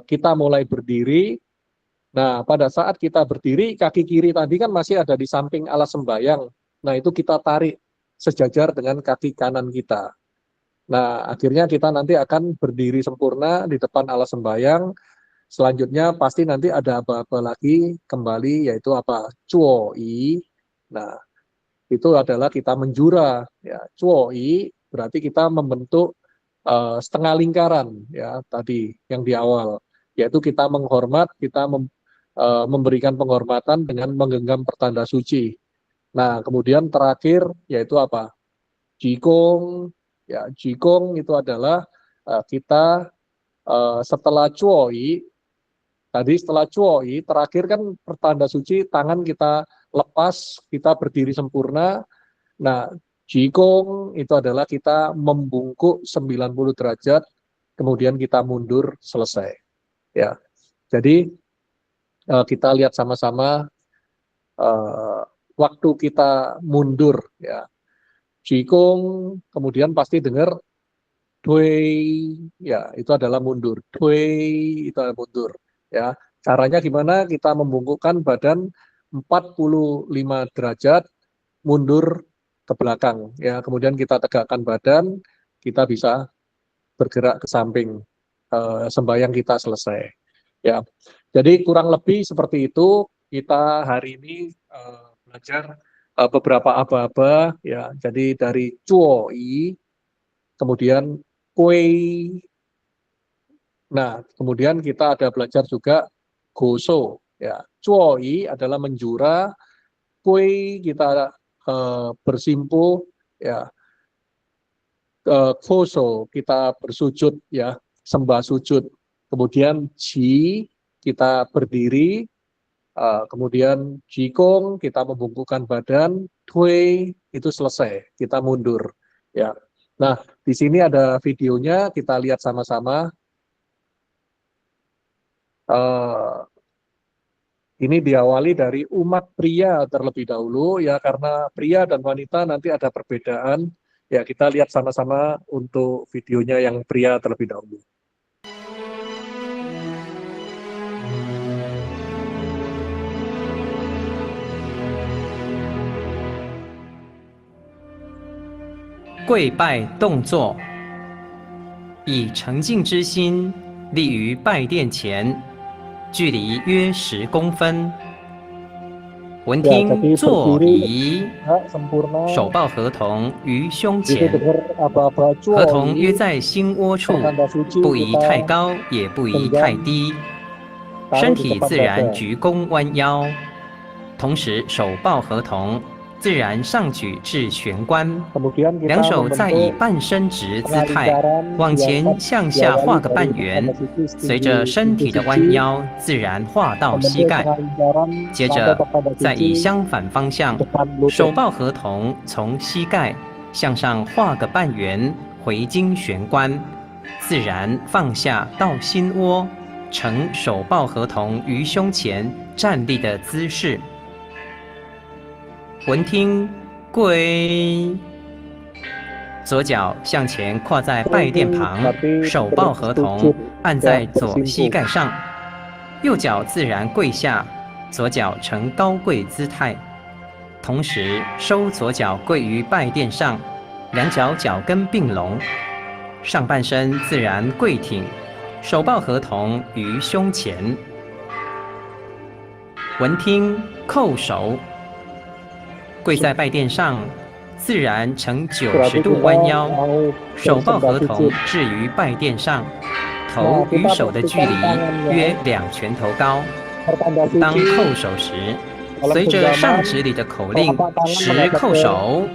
[SPEAKER 4] kita mulai berdiri. Nah, pada saat kita berdiri, kaki kiri tadi kan masih ada di samping alas sembayang. Nah, itu kita tarik sejajar dengan kaki kanan kita. Nah, akhirnya kita nanti akan berdiri sempurna di depan alas sembayang. Selanjutnya pasti nanti ada apa-apa lagi kembali, yaitu apa? Cuoi. Nah, itu adalah kita menjura. Ya, cuoi berarti kita membentuk setengah lingkaran, ya tadi yang di awal, yaitu kita menghormat, kita memberikan penghormatan dengan menggenggam pertanda suci. Nah, kemudian terakhir yaitu apa? Jikong. Ya, jikong itu adalah kita setelah cuoi, tadi setelah cuoi, terakhir kan pertanda suci, tangan kita lepas, kita berdiri sempurna. Nah, jikong itu adalah kita membungkuk 90 derajat, kemudian kita mundur, selesai. Ya, jadi kita lihat sama-sama waktu kita mundur, ya. Jikong, kemudian pasti dengar dui, ya itu adalah mundur. Dui itu adalah mundur, ya. Caranya gimana? Kita membungkukkan badan 45 derajat, mundur ke belakang, ya. Kemudian kita tegakkan badan, kita bisa bergerak ke samping, sembahyang kita selesai, ya. Jadi kurang lebih seperti itu. Kita hari ini belajar beberapa aba-aba, ya. Jadi dari cuoi, kemudian kuei. Nah, kemudian kita ada belajar juga goso, ya. Cuoi adalah menjura, kuei kita bersimpuh, ya. Goso kita bersujud, ya, sembah sujud. Kemudian ji kita berdiri, kemudian jikong kita membungkukkan badan, tui itu selesai, kita mundur, ya. Nah, di sini ada videonya, kita lihat sama-sama. Ini diawali dari umat pria terlebih dahulu ya, karena pria dan wanita nanti ada perbedaan. Ya, kita lihat sama-sama untuk videonya yang pria terlebih dahulu.
[SPEAKER 5] 跪拜动作，以诚敬之心立于拜殿前，距离约10公分。闻
[SPEAKER 4] Ya,
[SPEAKER 5] 听
[SPEAKER 4] jadi
[SPEAKER 5] 坐
[SPEAKER 4] berdiri
[SPEAKER 5] 仪，
[SPEAKER 4] sempurna.
[SPEAKER 5] 手抱合同于胸
[SPEAKER 4] Bisa
[SPEAKER 5] 前，
[SPEAKER 4] dengar aba-aba
[SPEAKER 5] 合同约
[SPEAKER 4] cuoi,
[SPEAKER 5] 在心窝处，
[SPEAKER 4] tanda suci
[SPEAKER 5] 不宜
[SPEAKER 4] kita
[SPEAKER 5] 太高，也不宜太低， 身
[SPEAKER 4] taruh di
[SPEAKER 5] 体
[SPEAKER 4] depan
[SPEAKER 5] 自然
[SPEAKER 4] dada.
[SPEAKER 5] 鞠躬弯腰，同时手抱合同，自然上举至玄关。
[SPEAKER 4] Kemudian kita
[SPEAKER 5] 两手再以
[SPEAKER 4] membentuk
[SPEAKER 5] 半伸直姿态
[SPEAKER 4] pengalingkaran
[SPEAKER 5] 往
[SPEAKER 4] yang
[SPEAKER 5] 前向下
[SPEAKER 4] diawali
[SPEAKER 5] 画个
[SPEAKER 4] dari
[SPEAKER 5] 半
[SPEAKER 4] depan
[SPEAKER 5] 圆，
[SPEAKER 4] tanda suci
[SPEAKER 5] 随着
[SPEAKER 4] setinggi
[SPEAKER 5] 身体的
[SPEAKER 4] pintu
[SPEAKER 5] 弯
[SPEAKER 4] suci,
[SPEAKER 5] 腰自然画到膝
[SPEAKER 4] membentuk
[SPEAKER 5] 盖。
[SPEAKER 4] pengalingkaran
[SPEAKER 5] 接
[SPEAKER 4] sampai
[SPEAKER 5] 着
[SPEAKER 4] ke tanda
[SPEAKER 5] 再以
[SPEAKER 4] suci
[SPEAKER 5] 相反方向，
[SPEAKER 4] depan lutut.
[SPEAKER 5] 手抱合同，从膝盖向上画个半圆，回经玄关，自然放下到心窝，呈手抱合同于胸前站立的姿势。闻听跪，左脚向前跨在拜殿旁，手抱合同按在左膝盖上，右脚自然跪下，左脚呈高跪姿态，同时收左脚跪于拜殿上，两脚脚跟并拢，上半身自然跪挺，手抱合同于胸前。闻听叩首，跪在拜殿上，自然呈90度弯腰，手抱合同置于拜殿上，头与手的距离约2拳头高。当叩首时，随着上指里的口令10叩首，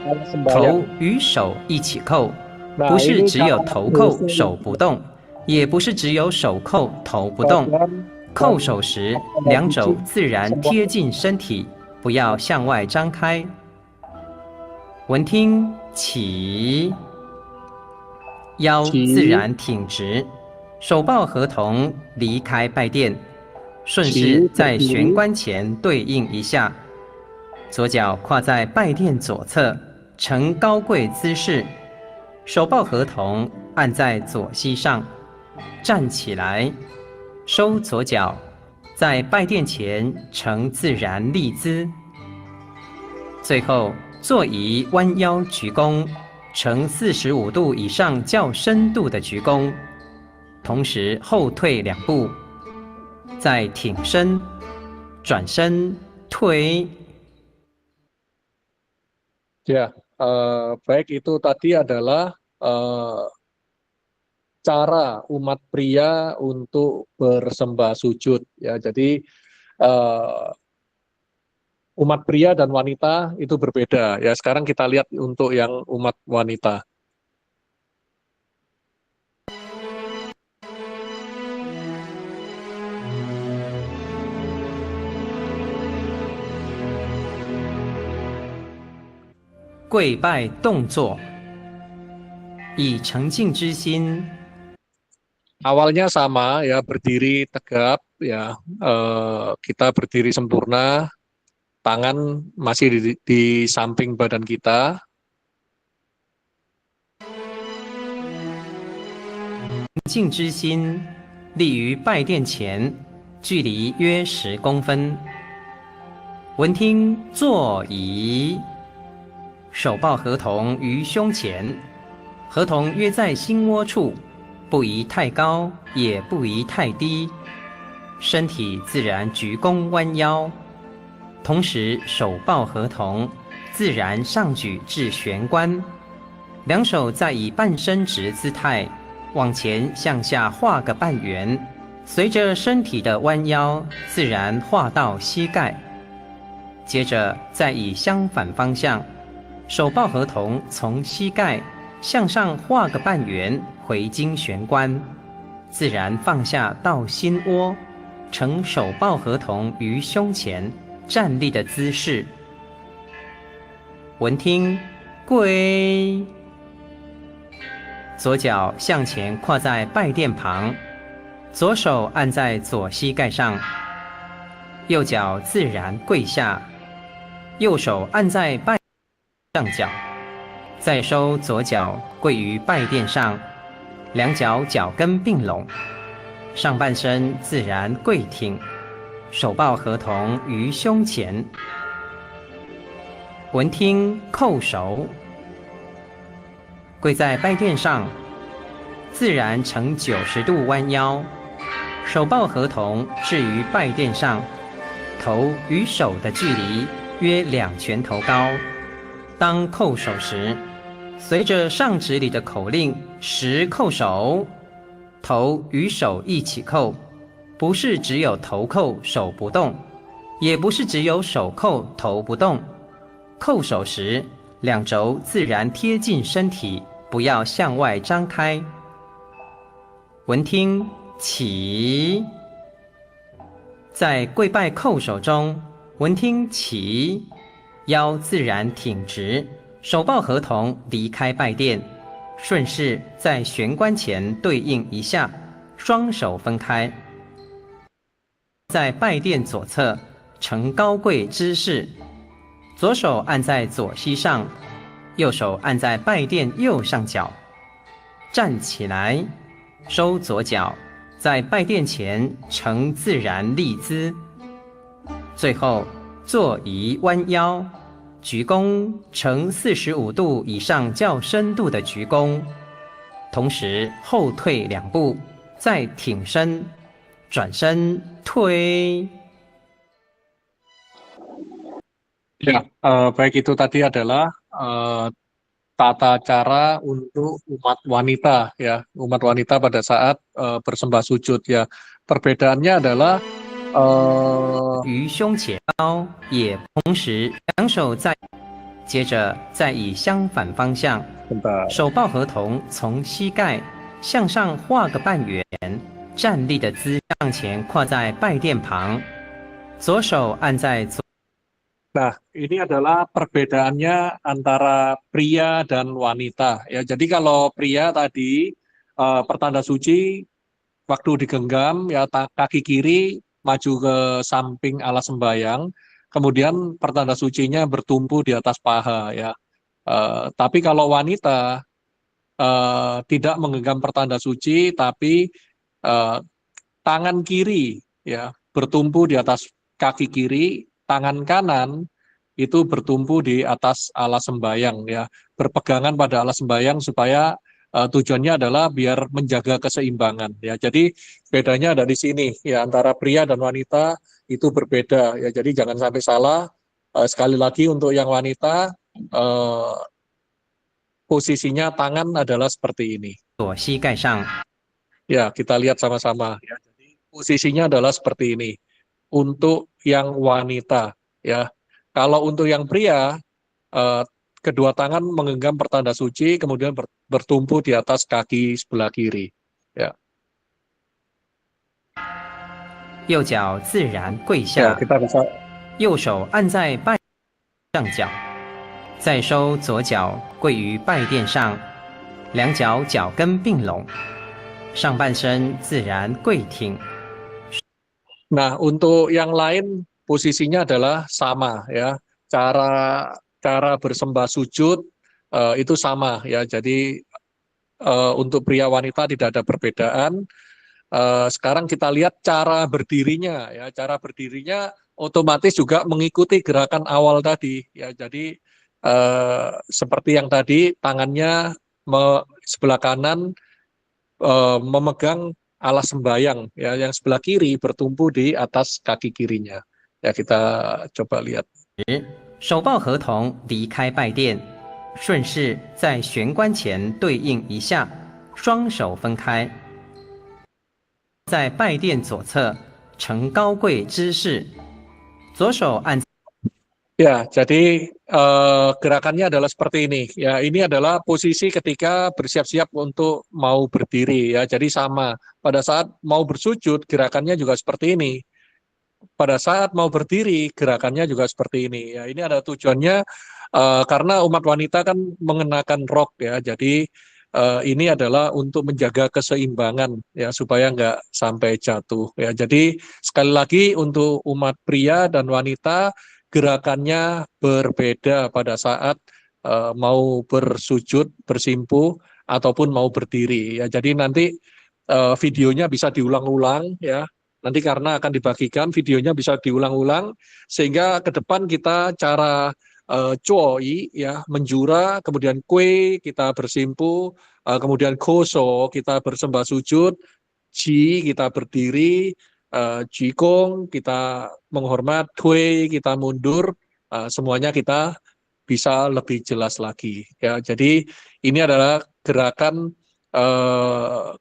[SPEAKER 5] 头与手一起叩，不是只有头叩手不动，也不是只有手叩头不动。叩首时，两肘自然贴近身体，不要向外张开。闻听起，腰自然挺直，手抱合同离开拜殿，顺势在玄关前对应一下，左脚跨在拜殿左侧，呈高跪姿势，手抱合同按在左膝上，站起来，收左脚，在拜殿前呈自然立姿，最后坐仪弯腰鞠躬，呈45度以上较深度的鞠躬，同时后退2步，再挺身，转身推。
[SPEAKER 4] Ya, baik itu tadi adalah cara umat pria untuk bersembah sujud ya. Jadi umat pria dan wanita itu berbeda ya. Sekarang kita lihat untuk yang umat wanita.
[SPEAKER 5] "跪拜动作，以诚敬之心。
[SPEAKER 4] Awalnya sama ya, berdiri tegap ya, kita berdiri sempurna, tangan masih di samping badan kita.
[SPEAKER 5] 敬之心立于拜殿前，距离约10公分。闻听坐仪，手抱合同于胸前，合同约在心窝处，不宜太高，也不宜太低。身体自然鞠躬弯腰，同时手抱合同，自然上举至玄关，两手再以半伸直姿态。 往前向下画个半圆，随着身体的弯腰，自然画到膝盖。接着再以相反方向，手抱合同从膝盖向上画个半圆，回经玄关，自然放下到心窝，呈手抱合同于胸前站立的姿势。闻听跪。 左脚向前跨在拜殿旁，左手按在左膝盖上，右脚自然跪下，右手按在拜上角，再收左脚跪于拜垫上，两脚脚跟并拢，上半身自然跪挺，手抱合同于胸前。闻听叩首，跪在拜垫上，自然呈90度弯腰，手抱合同置于拜垫上，头与手的距离约2拳头高。当叩首时，随着上指里的口令10叩首，头与手一起叩，不是只有头叩手不动，也不是只有手叩头不动。叩首时，两肘自然贴近身体，不要向外张开。闻听起，在跪拜叩首中，闻听起，腰自然挺直，手抱合同离开拜垫，顺势在玄关前对应一下，双手分开，在拜垫左侧呈高跪姿势，左手按在左膝上，右手按在拜垫右上角，站起来，收左脚，在拜垫前呈自然立姿，最后坐移弯腰，鞠躬呈45度以上较深度的鞠躬，同时后退2步，再挺身，转身推。
[SPEAKER 4] Ya, baik itu tadi adalah tata cara untuk umat wanita ya, umat wanita pada saat bersembah sujud ya. Perbedaannya adalah
[SPEAKER 5] 于胸前高，也同时两手在，接着再以相反方向，
[SPEAKER 4] bentar.
[SPEAKER 5] 手抱合同从膝盖向上画个半圆，站立的姿向前跨在拜垫旁，左手按在左。
[SPEAKER 4] Nah, ini adalah perbedaannya antara pria dan wanita ya. Jadi kalau pria tadi pertanda suci waktu digenggam ya kaki kiri maju ke samping alas sembayang, kemudian pertanda sucinya bertumpu di atas paha ya. Tapi kalau wanita tidak menggenggam pertanda suci, tapi tangan kiri ya bertumpu di atas kaki kiri, tangan kanan itu bertumpu di atas alas sembayang ya, berpegangan pada alas sembayang supaya tujuannya adalah biar menjaga keseimbangan ya. Jadi bedanya ada di sini ya, antara pria dan wanita itu berbeda ya. Jadi jangan sampai salah. Sekali lagi untuk yang wanita posisinya tangan adalah seperti ini.
[SPEAKER 5] 左膝盖上，
[SPEAKER 4] Ya, kita lihat sama-sama ya. Jadi posisinya adalah seperti ini untuk yang wanita ya. Kalau untuk yang pria, kedua tangan menggenggam pertanda suci, kemudian bertumpu di atas kaki sebelah kiri. Ya.
[SPEAKER 5] 右脚自然跪
[SPEAKER 4] Ya,
[SPEAKER 5] 下，
[SPEAKER 4] kita bisa
[SPEAKER 5] 右手按在拜上角，再收左脚跪于拜垫上，两脚脚跟并拢，上半身自然跪挺。
[SPEAKER 4] Nah, untuk yang lain posisinya adalah sama ya. Cara bersembah sujud itu sama ya. Jadi untuk pria wanita tidak ada perbedaan. Sekarang kita lihat cara berdirinya ya. Cara berdirinya otomatis juga mengikuti gerakan awal tadi ya. Jadi seperti yang tadi, tangannya sebelah kanan memegang alas sembayang ya, yang sebelah kiri bertumpu di atas kaki kirinya. Ya, kita coba lihat.
[SPEAKER 5] 手抱合同离开拜垫，顺势在玄关前对应一下，双手分开，在拜垫左侧呈高跪姿势，左手按。
[SPEAKER 4] Ya, jadi gerakannya adalah seperti ini. Ya, ini adalah posisi ketika bersiap-siap untuk mau berdiri ya. Jadi sama. Pada saat mau bersujud, gerakannya juga seperti ini. Pada saat mau berdiri, gerakannya juga seperti ini. Ya, ini ada tujuannya karena umat wanita kan mengenakan rok ya. Jadi ini adalah untuk menjaga keseimbangan ya supaya nggak sampai jatuh ya. Jadi sekali lagi untuk umat pria dan wanita gerakannya berbeda pada saat mau bersujud, bersimpuh ataupun mau berdiri ya. Jadi nanti videonya bisa diulang-ulang ya. Nanti karena akan dibagikan videonya bisa diulang-ulang sehingga ke depan kita cara cuoi ya menjura, kemudian kue kita bersimpuh, kemudian koso kita bersembah sujud, ji kita berdiri, jikong kita menghormat, kue kita mundur, semuanya kita bisa lebih jelas lagi ya. Jadi ini adalah gerakan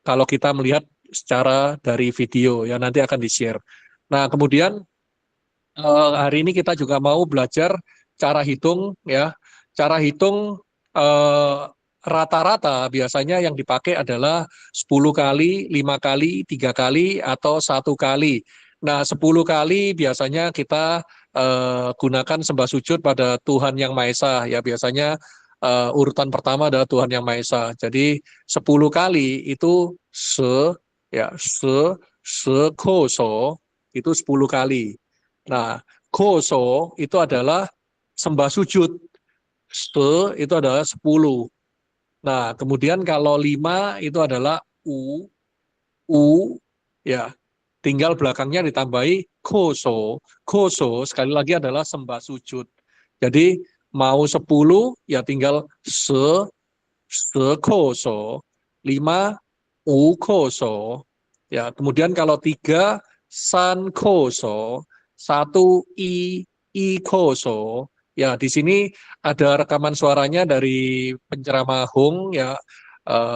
[SPEAKER 4] kalau kita melihat secara dari video ya, nanti akan di-share. Nah, kemudian hari ini kita juga mau belajar cara hitung ya. Cara hitung rata-rata biasanya yang dipakai adalah 10 kali, 5 kali, 3 kali, atau 1 kali. Nah, 10 kali biasanya kita gunakan sembah sujud pada Tuhan Yang Maha Esa ya. Biasanya urutan pertama adalah Tuhan Yang Maha Esa. Jadi 10 kali itu koso itu 10 kali. Nah, koso itu adalah sembah sujud. Itu adalah 10. Nah, kemudian kalau 5 itu adalah u ya. Tinggal belakangnya ditambahi koso. Koso sekali lagi adalah sembah sujud. Jadi mau 10 ya tinggal koso, 5 koso. Ya, kemudian kalau 3 san koso, 1 koso. Ya, di sini ada rekaman suaranya dari penceramah Hung ya.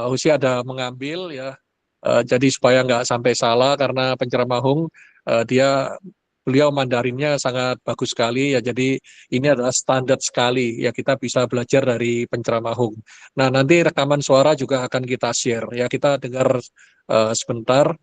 [SPEAKER 4] Husi ada mengambil ya. Jadi supaya nggak sampai salah karena penceramah Hung beliau Mandarinnya sangat bagus sekali ya. Jadi ini adalah standar sekali ya, kita bisa belajar dari penceramah Hung. Nah, nanti rekaman suara juga akan kita share ya. Kita dengar sebentar.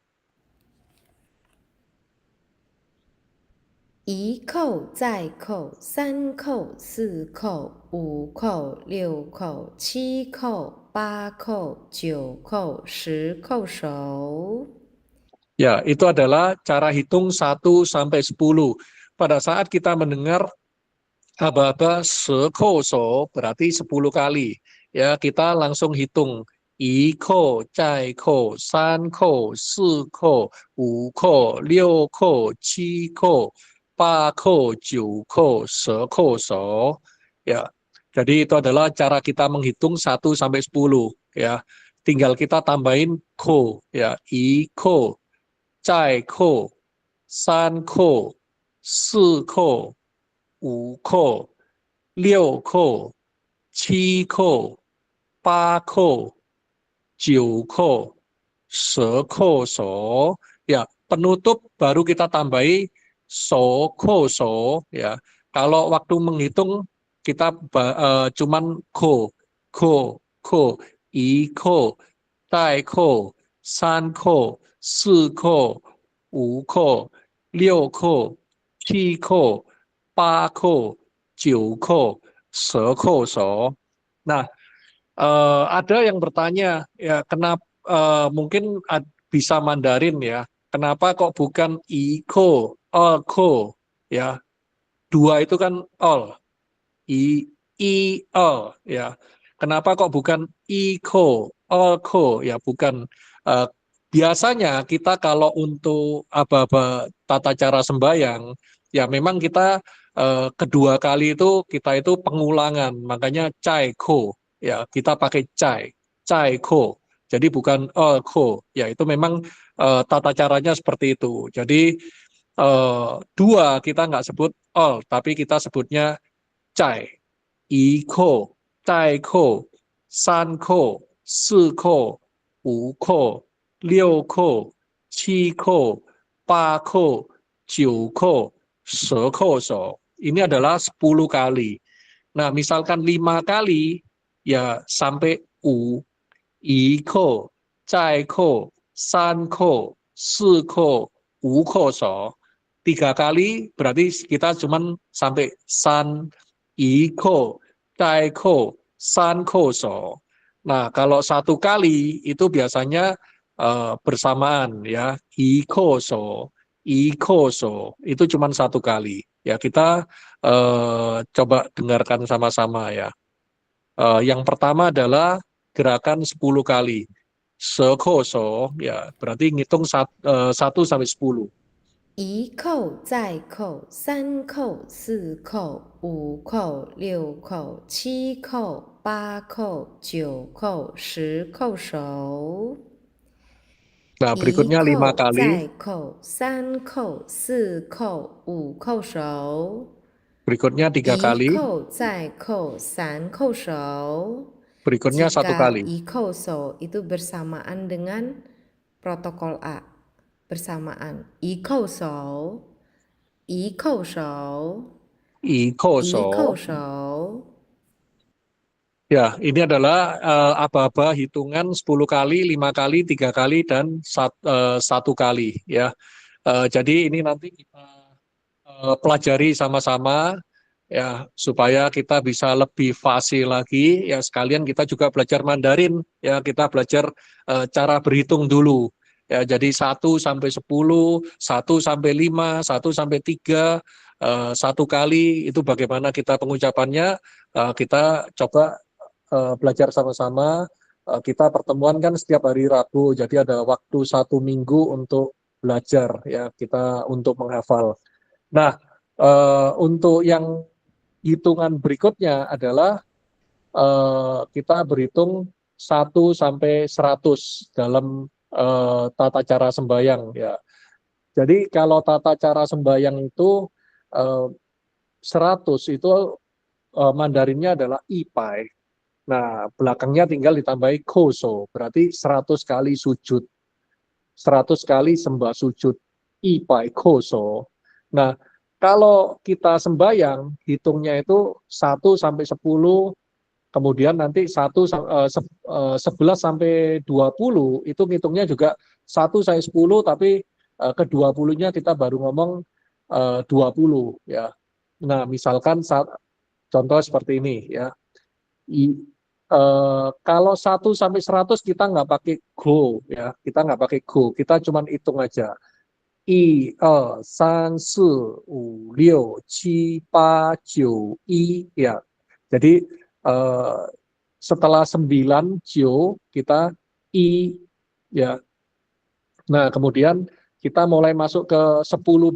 [SPEAKER 6] 一扣再扣，3扣4扣5扣6扣7扣8扣9扣10扣手。
[SPEAKER 4] Ya, itu adalah cara hitung 1 sampai 10. Pada saat kita mendengar aba-aba sekoso berarti 10 kali. Ya, kita langsung hitung. 1扣、再扣、3扣、4扣、5扣、6扣、7扣、8扣、9扣、10扣手. Ya, jadi itu adalah cara kita menghitung 1 sampai 10. Ya, tinggal kita tambahin ko. Ya, 1扣、再扣、3扣、4扣、5扣、6扣、7扣、8扣、9扣、10扣手. Ya, penutup baru kita tambahi so ko so ya. Kalau waktu menghitung kita cuman ko, 1扣、再扣、3扣、4扣、5扣、6扣、7扣、8扣、9扣、10扣手. Nah, ada yang bertanya ya, kenapa mungkin bisa Mandarin ya, kenapa kok bukan iko, ko ya, 2 itu kan all, all ya, kenapa kok bukan iko, ko ya, bukan. Biasanya kita kalau untuk aba-aba tata cara sembahyang ya memang kita kedua kali itu kita itu pengulangan, makanya cai ko ya, kita pakai cai ko, jadi bukan ko ya, itu memang tata caranya seperti itu. Jadi 2 kita nggak sebut all, tapi kita sebutnya cai, 1扣、再扣、3扣、4扣、5扣、6扣、7扣、8扣、9扣、10扣手. Ini adalah 10 kali. Nah, misalkan 5 kali ya sampai 1扣、再扣、3扣、4扣、5扣手. 3 kali berarti kita cuman sampai san, 1扣、再扣、3扣手. Nah, kalau 1 kali itu biasanya bersamaan ya, ikoso, ikoso itu cuma 1 kali. Ya kita coba dengarkan sama-sama ya. Yang pertama adalah gerakan 10 kali. Sekoso ya berarti ngitung 1 sampai 10.
[SPEAKER 6] 一扣再扣，三扣四扣，五扣六扣，七扣八扣，九扣十扣手。
[SPEAKER 4] Nah,
[SPEAKER 6] 一
[SPEAKER 4] berikutnya 5
[SPEAKER 6] 扣
[SPEAKER 4] kali.
[SPEAKER 6] 再扣，三扣四扣，五扣手。
[SPEAKER 4] Berikutnya 3
[SPEAKER 6] 一
[SPEAKER 4] kali.
[SPEAKER 6] 扣再扣，三扣手。
[SPEAKER 4] Berikutnya 1
[SPEAKER 6] Jika
[SPEAKER 4] kali.
[SPEAKER 6] 一扣手 itu bersamaan dengan protokol A. Bersamaan. 一扣手，一扣手，一
[SPEAKER 4] Ikoso.
[SPEAKER 6] 扣手。
[SPEAKER 4] Ya, ini adalah aba-aba hitungan 10 kali, 5 kali, 3 kali, dan 1 kali. Ya. Jadi ini nanti kita pelajari sama-sama ya supaya kita bisa lebih fasih lagi. Ya sekalian kita juga belajar Mandarin. Ya kita belajar cara berhitung dulu. Ya jadi 1 sampai 10, 1 sampai 5, 1 sampai 3, 1 kali itu bagaimana kita pengucapannya. Kita coba belajar sama-sama. Kita pertemuan kan setiap hari Rabu, jadi ada waktu 1 minggu untuk belajar ya kita untuk menghafal. Nah, untuk yang hitungan berikutnya adalah kita berhitung 1 sampai 100 dalam tata cara sembahyang ya. Jadi kalau tata cara sembahyang itu 100 itu Mandarinnya adalah ipai. Nah, belakangnya tinggal ditambahi koso, berarti 100 kali sujud. 100 kali sembah sujud. Ipai koso. Nah, kalau kita sembahyang, hitungnya itu 1 sampai 10, kemudian nanti 11 sampai 20, itu ngitungnya juga 1 sampai 10, tapi ke 20-nya kita baru ngomong 20 ya. Nah, misalkan contoh seperti ini ya. Kalau 1 sampai 100 kita nggak pakai go ya, kita nggak pakai go, kita cuma hitung aja. 1, 2, 3, 4, 5, 6, 7, 8, 9, 1 ya. Jadi setelah 9 jo kita i ya. Nah, kemudian kita mulai masuk ke 10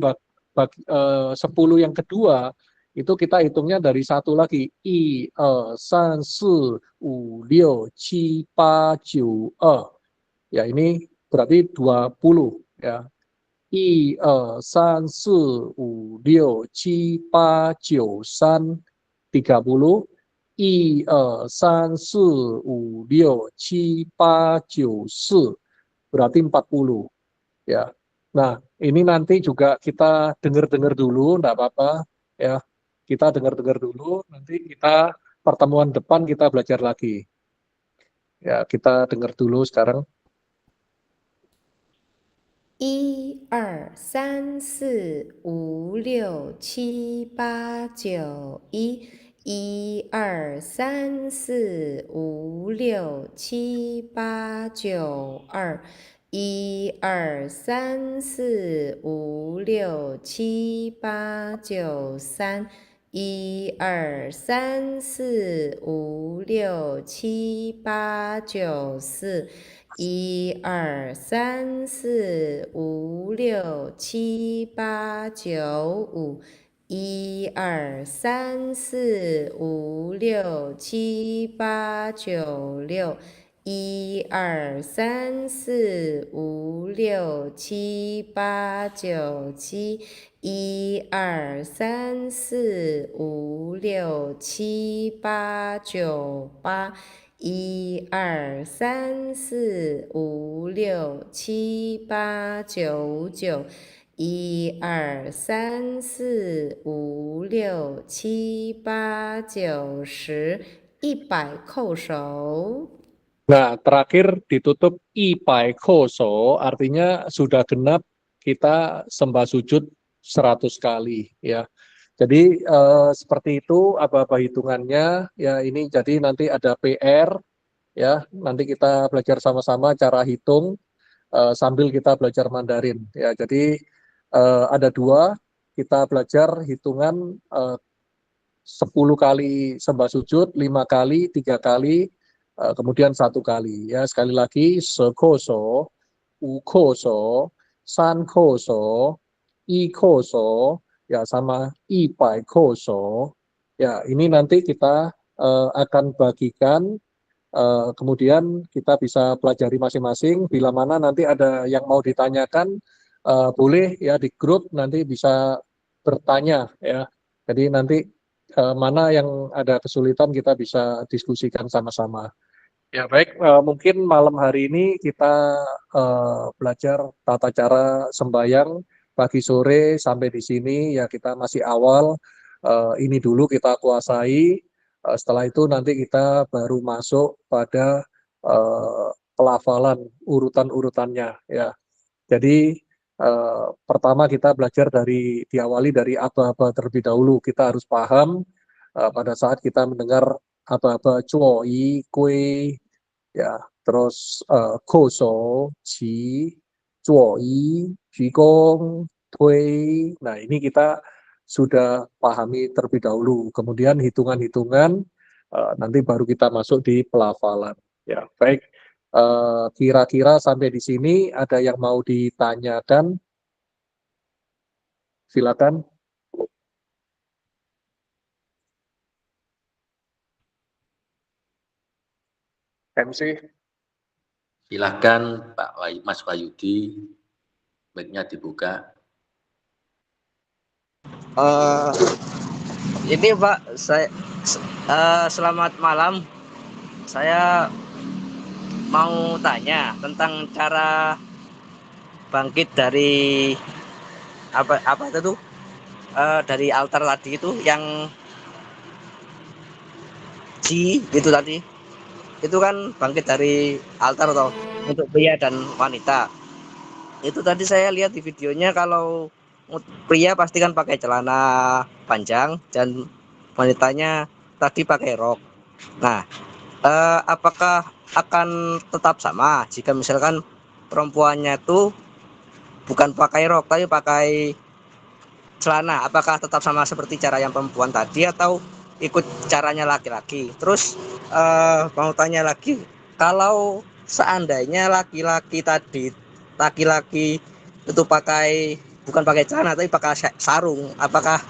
[SPEAKER 4] 10 yang kedua. Itu kita hitungnya dari 1 lagi. 1, 2, 3, 4, 5, 6, 7, 8, 9, 2. Ya, ini berarti 20 ya. 1, 2, 3, 4, 5, 6, 7, 8, 9, 3. 30. 1, 2, 3, 4, 5, 6, 7, 8, 9, 4. Berarti 40 ya. Nah, ini nanti juga kita dengar-dengar dulu, enggak apa-apa ya. Kita dengar-dengar dulu, nanti kita pertemuan depan kita belajar lagi. Ya, kita dengar dulu sekarang.
[SPEAKER 6] 1, 2, 3, 4, 5, 6, 7, 8, 9, 1. 1, 2, 3, 4, 5, 6, 7, 8, 9, 2. 1, 2, 3, 4, 5, 6, 7, 8, 9, 3. 1, 2, 3, 4, 5, 6, 7, 8, 9, 4. 1, 2, 3, 4, 5, 6, 7, 8, 9, 5. 1, 2, 3, 4, 5, 6, 7, 8, 9, 6. 1, 2, 3, 4, 5, 6, 7, 8, 9, 7. 1, 2, 3, 4, 5, 6, 7, 8, 9, 8. 1, 2, 3, 4, 5, 6, 7, 8, 9, 9. 1, 2, 3, 4, 5, 6, 7, 8, 9, 10. 100 扣手。
[SPEAKER 4] Nah, terakhir ditutup ipai koso, artinya sudah genap kita sembah sujud 100 kali ya. Jadi seperti itu aba-aba hitungannya ya. Ini jadi nanti ada PR ya. Nanti kita belajar sama-sama cara hitung sambil kita belajar Mandarin. Ya, jadi ada dua, kita belajar hitungan 10 kali sembah sujud, 5 kali, 3 kali, kemudian 1 kali. Ya, sekali lagi, sekoso, ukoso, sankoso, ikoso, ya sama ipai koso. Ya, ini nanti kita akan bagikan, kemudian kita bisa pelajari masing-masing. Bila mana nanti ada yang mau ditanyakan, boleh ya di grup nanti bisa bertanya ya. Jadi nanti mana yang ada kesulitan kita bisa diskusikan sama-sama. Ya baik, mungkin malam hari ini kita belajar tata cara sembahyang pagi sore sampai di sini ya kita masih awal, ini dulu kita kuasai, setelah itu nanti kita baru masuk pada pelafalan urutan-urutannya ya. Jadi pertama kita belajar diawali dari aba-aba terlebih dahulu, kita harus paham pada saat kita mendengar aba-aba cuo, i, kue, ya, terus koso, ci, cuo, i, jigong, tui. Nah, ini kita sudah pahami terlebih dahulu. Kemudian hitungan-hitungan nanti baru kita masuk di pelafalan. Ya, baik. Kira-kira sampai di sini ada yang mau ditanyakan? Silakan. MC.
[SPEAKER 3] Silahkan Mas Wahyudi, mic-nya dibuka.
[SPEAKER 7] Ini Pak, saya selamat malam. Saya mau tanya tentang cara bangkit dari apa itu dari altar tadi itu yang Ji itu tadi. Itu kan bangkit dari altar atau untuk pria dan wanita. Itu tadi saya lihat di videonya kalau pria pasti kan pakai celana panjang dan wanitanya tadi pakai rok. Nah, apakah akan tetap sama jika misalkan perempuannya itu bukan pakai rok tapi pakai celana? Apakah tetap sama seperti cara yang perempuan tadi atau ikut caranya laki-laki? Terus mau tanya lagi, kalau seandainya laki-laki itu bukan pakai celana tapi pakai sarung, apakah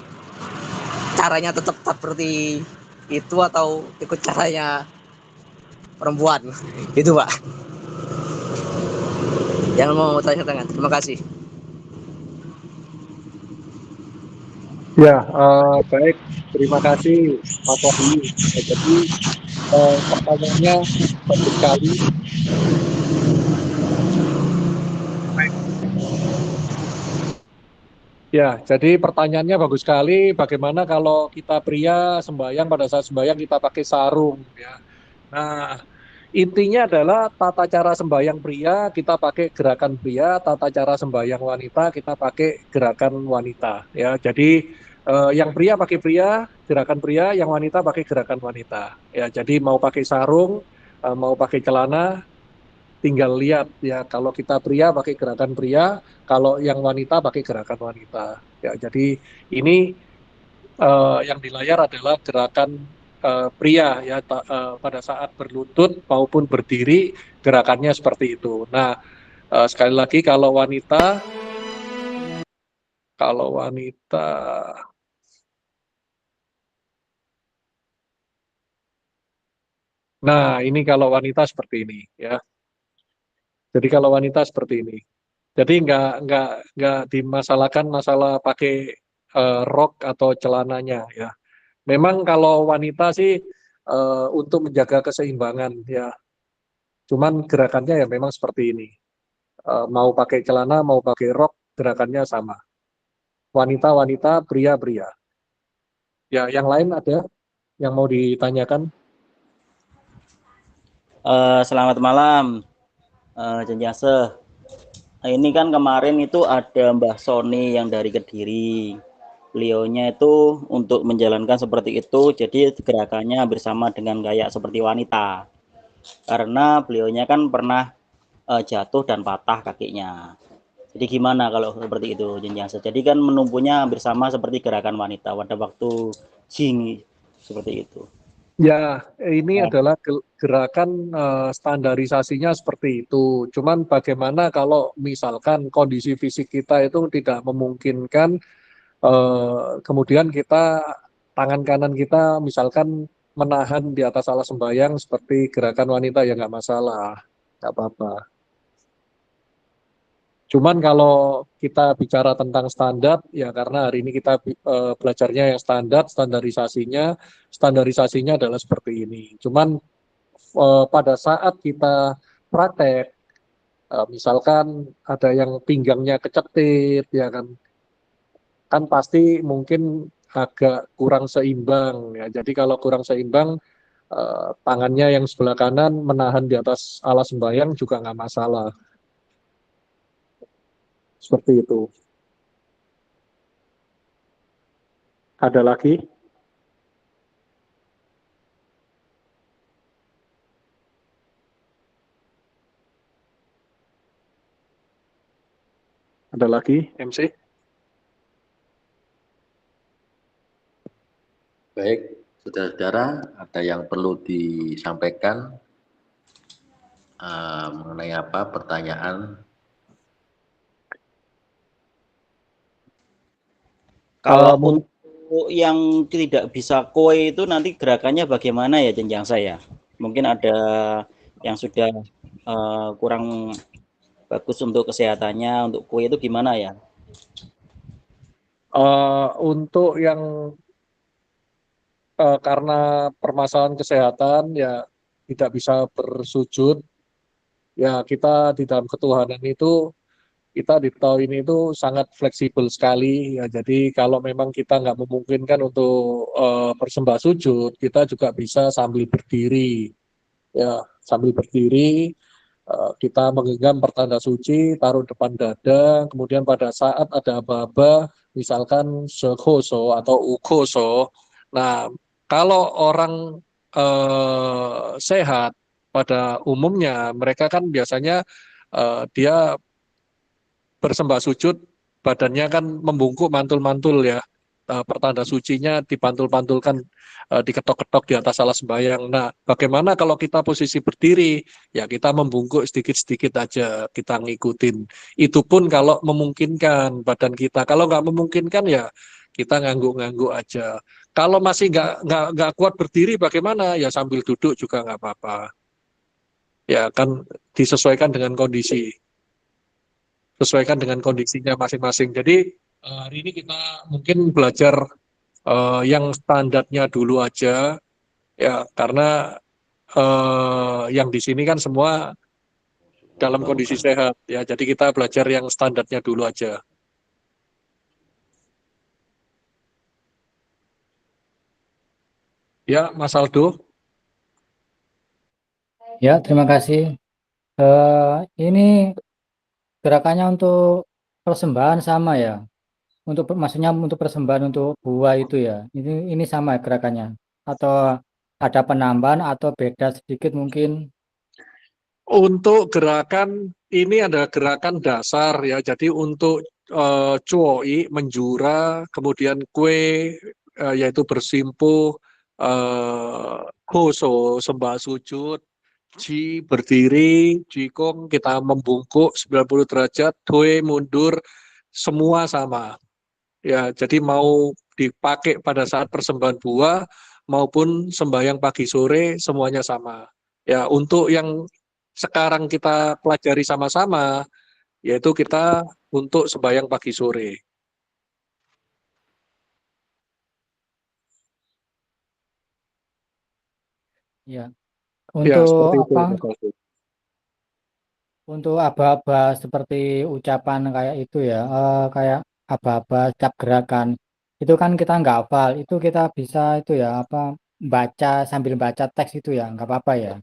[SPEAKER 7] caranya tetap seperti itu atau ikut caranya perempuan? Itu Pak yang mau tanya tangan. Terima kasih.
[SPEAKER 4] Ya, baik. Terima kasih Mas Wahyu. Jadi pertanyaannya bagus sekali. Ya, jadi pertanyaannya bagus sekali. Bagaimana kalau kita pria sembahyang, pada saat sembahyang kita pakai sarung, ya. Nah, intinya adalah tata cara sembahyang pria kita pakai gerakan pria, tata cara sembahyang wanita kita pakai gerakan wanita, ya. Jadi yang pria pakai pria, gerakan pria, yang wanita pakai gerakan wanita. Ya, jadi mau pakai sarung, mau pakai celana, tinggal lihat ya, kalau kita pria pakai gerakan pria, kalau yang wanita pakai gerakan wanita. Ya, jadi ini yang di layar adalah gerakan pria ya, pada saat berlutut maupun berdiri gerakannya seperti itu. Nah, sekali lagi kalau wanita nah ini kalau wanita seperti ini ya. Jadi kalau wanita seperti ini. Jadi nggak dimasalahkan masalah pakai rok atau celananya ya. Memang kalau wanita sih untuk menjaga keseimbangan ya. Cuman gerakannya ya memang seperti ini. Mau pakai celana, mau pakai rok, gerakannya sama. Wanita-wanita, pria-pria. Ya, yang lain ada yang mau ditanyakan?
[SPEAKER 8] Selamat malam, Jenjase. Ini kan kemarin itu ada Mbah Sony yang dari Kediri. Beliaunya itu untuk menjalankan seperti itu, jadi gerakannya bersama dengan kayak seperti wanita. karena beliaunya kan pernah jatuh dan patah kakinya. Jadi gimana kalau seperti itu Jenjang? Jadi kan menumpunya hampir sama seperti gerakan wanita pada waktu jing seperti itu.
[SPEAKER 4] Ya, ini
[SPEAKER 8] Nah,
[SPEAKER 4] adalah gerakan standarisasinya seperti itu. Cuman bagaimana kalau misalkan kondisi fisik kita itu tidak memungkinkan, kemudian kita tangan kanan kita misalkan menahan di atas alas sembahyang seperti gerakan wanita, ya nggak masalah, nggak apa-apa. Cuman kalau kita bicara tentang standar, ya karena hari ini kita belajarnya yang standarisasinya adalah seperti ini. Cuman pada saat kita praktek, misalkan ada yang pinggangnya kecetit, ya kan pasti mungkin agak kurang seimbang, ya. Jadi kalau kurang seimbang, tangannya yang sebelah kanan menahan di atas alas sembahyang juga nggak masalah. Seperti itu. Ada lagi? Ada lagi, MC?
[SPEAKER 3] Baik, saudara-saudara, ada yang perlu disampaikan mengenai apa pertanyaan?
[SPEAKER 8] kalau untuk yang tidak bisa koi itu nanti gerakannya bagaimana ya Jenjang saya? Mungkin ada yang sudah kurang bagus untuk kesehatannya, untuk koi itu gimana ya?
[SPEAKER 4] Untuk yang karena permasalahan kesehatan ya tidak bisa bersujud, ya kita di dalam ketuhanan itu, kita di tahun ini itu sangat fleksibel sekali, ya. Jadi kalau memang kita nggak memungkinkan untuk bersembah sujud, kita juga bisa sambil berdiri, ya, sambil berdiri. Kita menggenggam pertanda suci, taruh depan dada, kemudian pada saat ada aba-aba, misalkan sekhoso atau ukhoso. Nah, kalau orang sehat, pada umumnya mereka kan biasanya dia bersembah sujud, badannya kan membungkuk mantul-mantul, ya. Pertanda sucinya dipantul-pantulkan, diketok-ketok di atas alas sembahyang. Nah, bagaimana kalau kita posisi berdiri? Ya kita membungkuk sedikit-sedikit aja, kita ngikutin. Itu pun kalau memungkinkan badan kita. Kalau nggak memungkinkan ya kita ngangguk-ngangguk aja. Kalau masih nggak kuat berdiri, bagaimana? Ya sambil duduk juga nggak apa-apa. Ya kan disesuaikan dengan kondisi. Sesuaikan dengan kondisinya masing-masing. Jadi hari ini kita mungkin belajar yang standarnya dulu aja, ya karena yang di sini kan semua dalam kondisi sehat, ya. Jadi kita belajar yang standarnya dulu aja. Ya, Mas Aldo.
[SPEAKER 9] Ya, terima kasih. Ini gerakannya untuk persembahan sama ya. Maksudnya untuk persembahan untuk buah itu ya. Ini sama gerakannya. Atau ada penambahan atau beda sedikit mungkin.
[SPEAKER 4] Untuk gerakan ini ada gerakan dasar, ya. Jadi untuk cuoi menjura, kemudian kue yaitu bersimpuh, koso sembah sujud, ji berdiri, jikong kita membungkuk 90 derajat, doi mundur, semua sama. Ya, jadi mau dipakai pada saat persembahan buah maupun sembahyang pagi sore semuanya sama. Ya, untuk yang sekarang kita pelajari sama-sama, yaitu kita untuk sembahyang pagi sore.
[SPEAKER 9] Ya.
[SPEAKER 4] Ya,
[SPEAKER 9] Untuk
[SPEAKER 4] seperti itu.
[SPEAKER 9] apa? Untuk aba-aba seperti ucapan kayak itu ya, kayak aba-aba setiap gerakan. Itu kan kita nggak hafal. Itu kita bisa itu ya apa baca sambil baca teks itu ya, nggak apa-apa ya.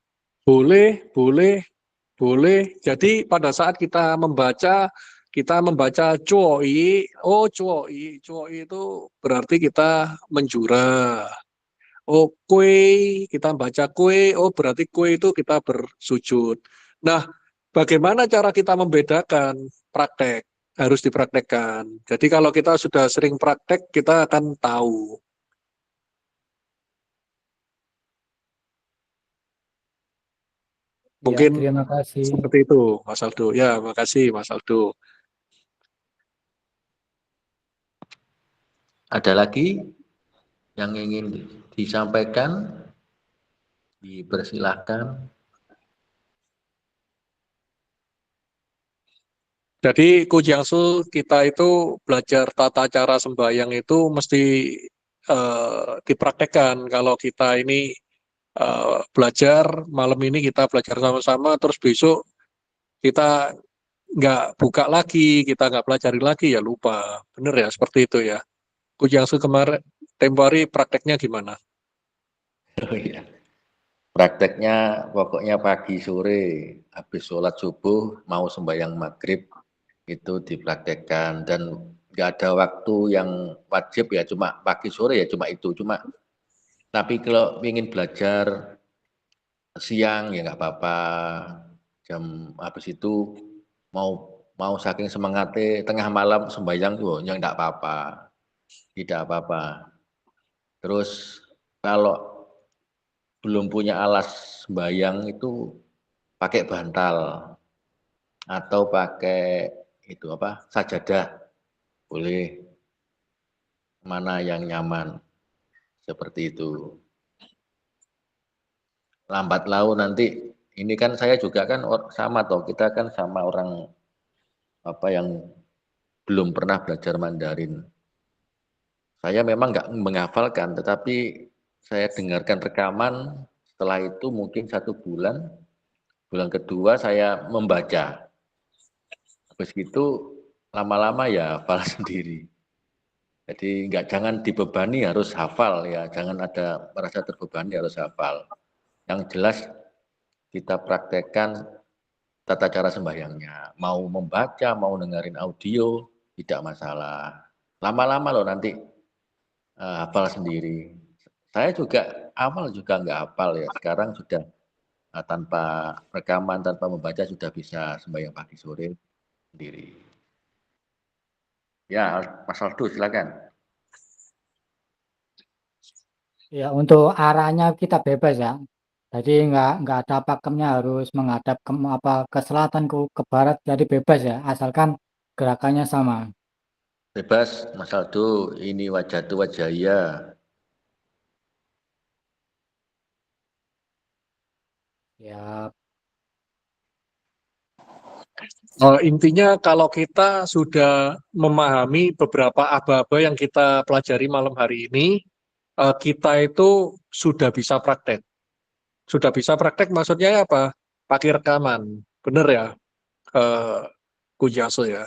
[SPEAKER 4] Boleh, boleh, boleh. Jadi pada saat kita membaca cuoi, oh cuoi itu berarti kita menjura. Oh, kue, kita baca kue, oh berarti kue itu kita bersujud. Nah, bagaimana cara kita membedakan praktek? Harus dipraktekkan. Jadi kalau kita sudah sering praktek, kita akan tahu.
[SPEAKER 9] Ya,
[SPEAKER 4] Mungkin
[SPEAKER 9] terima kasih.
[SPEAKER 4] seperti itu, Mas Aldo. Ya, makasih, Mas Aldo.
[SPEAKER 3] Ada lagi yang ingin disampaikan? Dipersilahkan.
[SPEAKER 4] Jadi Kujiangsu kita itu belajar tata cara sembahyang itu mesti dipraktekkan. Kalau kita ini belajar malam ini kita belajar sama-sama, terus besok kita nggak buka lagi, kita nggak pelajari lagi ya lupa. Bener ya seperti itu ya. Kujiangsu kemarin tempo hari prakteknya gimana?
[SPEAKER 3] Oh iya. Prakteknya pokoknya pagi sore habis sholat subuh mau sembahyang maghrib itu dipraktekkan, dan nggak ada waktu yang wajib ya, cuma pagi sore ya cuma itu, cuma tapi kalau ingin belajar siang ya nggak apa-apa, jam habis itu mau mau saking semangatnya tengah malam sembahyang tuh ya nggak apa-apa, tidak apa-apa. Terus kalau belum punya alas sembahyang itu pakai bantal atau pakai itu apa sajadah, boleh, mana yang nyaman, seperti itu. Lambat laun nanti, ini kan saya juga kan sama toh, kita kan sama orang apa yang belum pernah belajar Mandarin. Saya memang nggak menghafalkan, tetapi saya dengarkan rekaman, setelah itu mungkin 1 bulan, bulan kedua saya membaca. Habis itu lama-lama ya hafal sendiri. Jadi jangan dibebani harus hafal ya, jangan ada merasa terbebani harus hafal. Yang jelas kita praktekkan tata cara sembahyangnya. Mau membaca, mau dengerin audio, tidak masalah. Lama-lama loh nanti hafal sendiri. Saya juga awal juga nggak hafal ya, sekarang sudah tanpa rekaman, tanpa membaca sudah bisa sembahyang pagi sore sendiri. Ya, Mas Aldo silakan.
[SPEAKER 9] Ya, untuk arahnya kita bebas ya. Jadi nggak ada pakemnya harus menghadap ke selatan ke barat. Jadi bebas ya, asalkan gerakannya sama.
[SPEAKER 3] Bebas, Mas Aldo, ini wajah tu wajaya.
[SPEAKER 9] Ya,
[SPEAKER 4] Intinya kalau kita sudah memahami beberapa aba-aba yang kita pelajari malam hari ini, kita itu sudah bisa praktek. Sudah bisa praktek maksudnya apa? Pakai rekaman. Benar ya, Kujaso ya.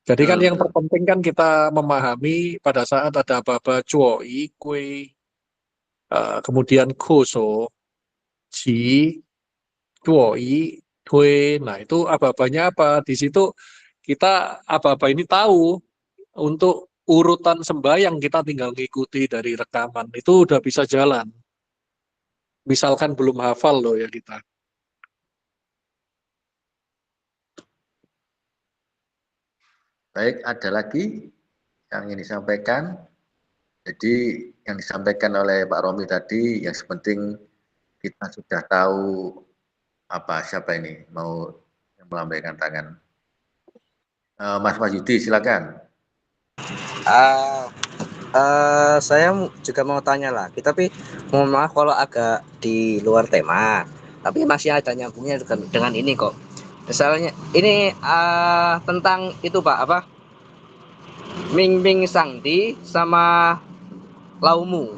[SPEAKER 4] Jadi kan yang terpenting kan kita memahami pada saat ada aba-aba cuoi, kue, kemudian koso, ji, cuoi, tue. Nah itu aba-abanya apa? Di situ kita aba-aba ini tahu untuk urutan sembahyang kita tinggal ngikuti dari rekaman. Itu udah bisa jalan. Misalkan belum hafal loh ya kita.
[SPEAKER 3] Baik, ada lagi yang ingin disampaikan. Jadi yang disampaikan oleh Pak Romi tadi, yang penting kita sudah tahu siapa ini mau melambaikan tangan. Mas Yudi silakan.
[SPEAKER 7] Saya juga mau tanya lagi, tapi mohon maaf kalau agak di luar tema, tapi masih ada nyambungnya dengan ini kok. Misalnya ini tentang itu Pak, apa? Ming Ming Sangdi sama Laumu.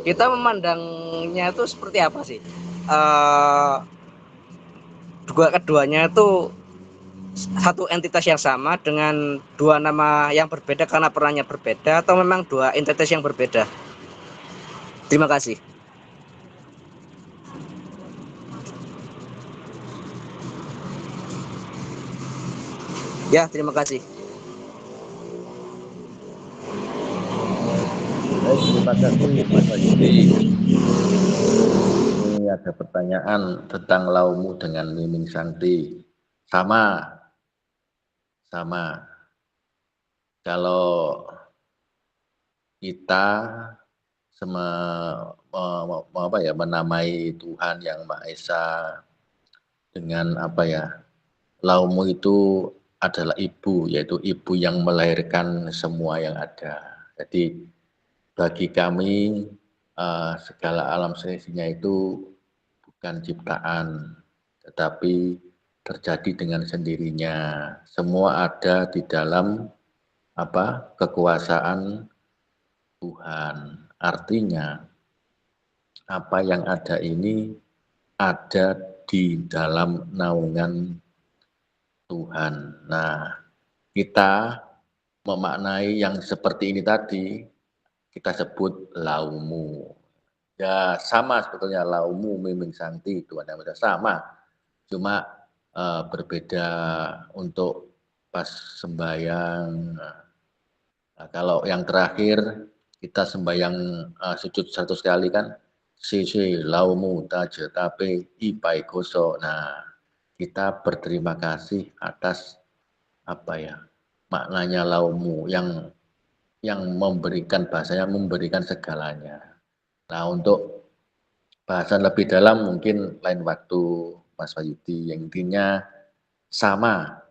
[SPEAKER 7] Kita memandangnya itu seperti apa sih? Keduanya itu satu entitas yang sama dengan 2 nama yang berbeda karena perannya berbeda, atau memang 2 entitas yang berbeda? Terima kasih. Ya, terima kasih.
[SPEAKER 3] Baik, terima kasih Mas Wahyudi. Ini ada pertanyaan tentang laumu dengan Miming Santi. Sama. Kalau kita menamai Tuhan yang Maha Esa dengan laumu itu adalah ibu, yaitu ibu yang melahirkan semua yang ada. Jadi bagi kami segala alam semesta itu bukan ciptaan, tetapi terjadi dengan sendirinya. Semua ada di dalam kekuasaan Tuhan. Artinya apa yang ada ini ada di dalam naungan Tuhan. Nah, kita memaknai yang seperti ini tadi, kita sebut laumu. Ya sama sebetulnya laumu Miming Santi, Tuhan yang Maha sama. Cuma berbeda untuk pas sembahyang. Nah, kalau yang terakhir kita sembahyang sujud 100 kali kan, sisi laumu taje tape ipai koso. Nah, kita berterima kasih atas maknanya laumu yang memberikan bahasanya, memberikan segalanya. Nah, untuk bahasan lebih dalam mungkin lain waktu Mas Wahyudi, yang intinya sama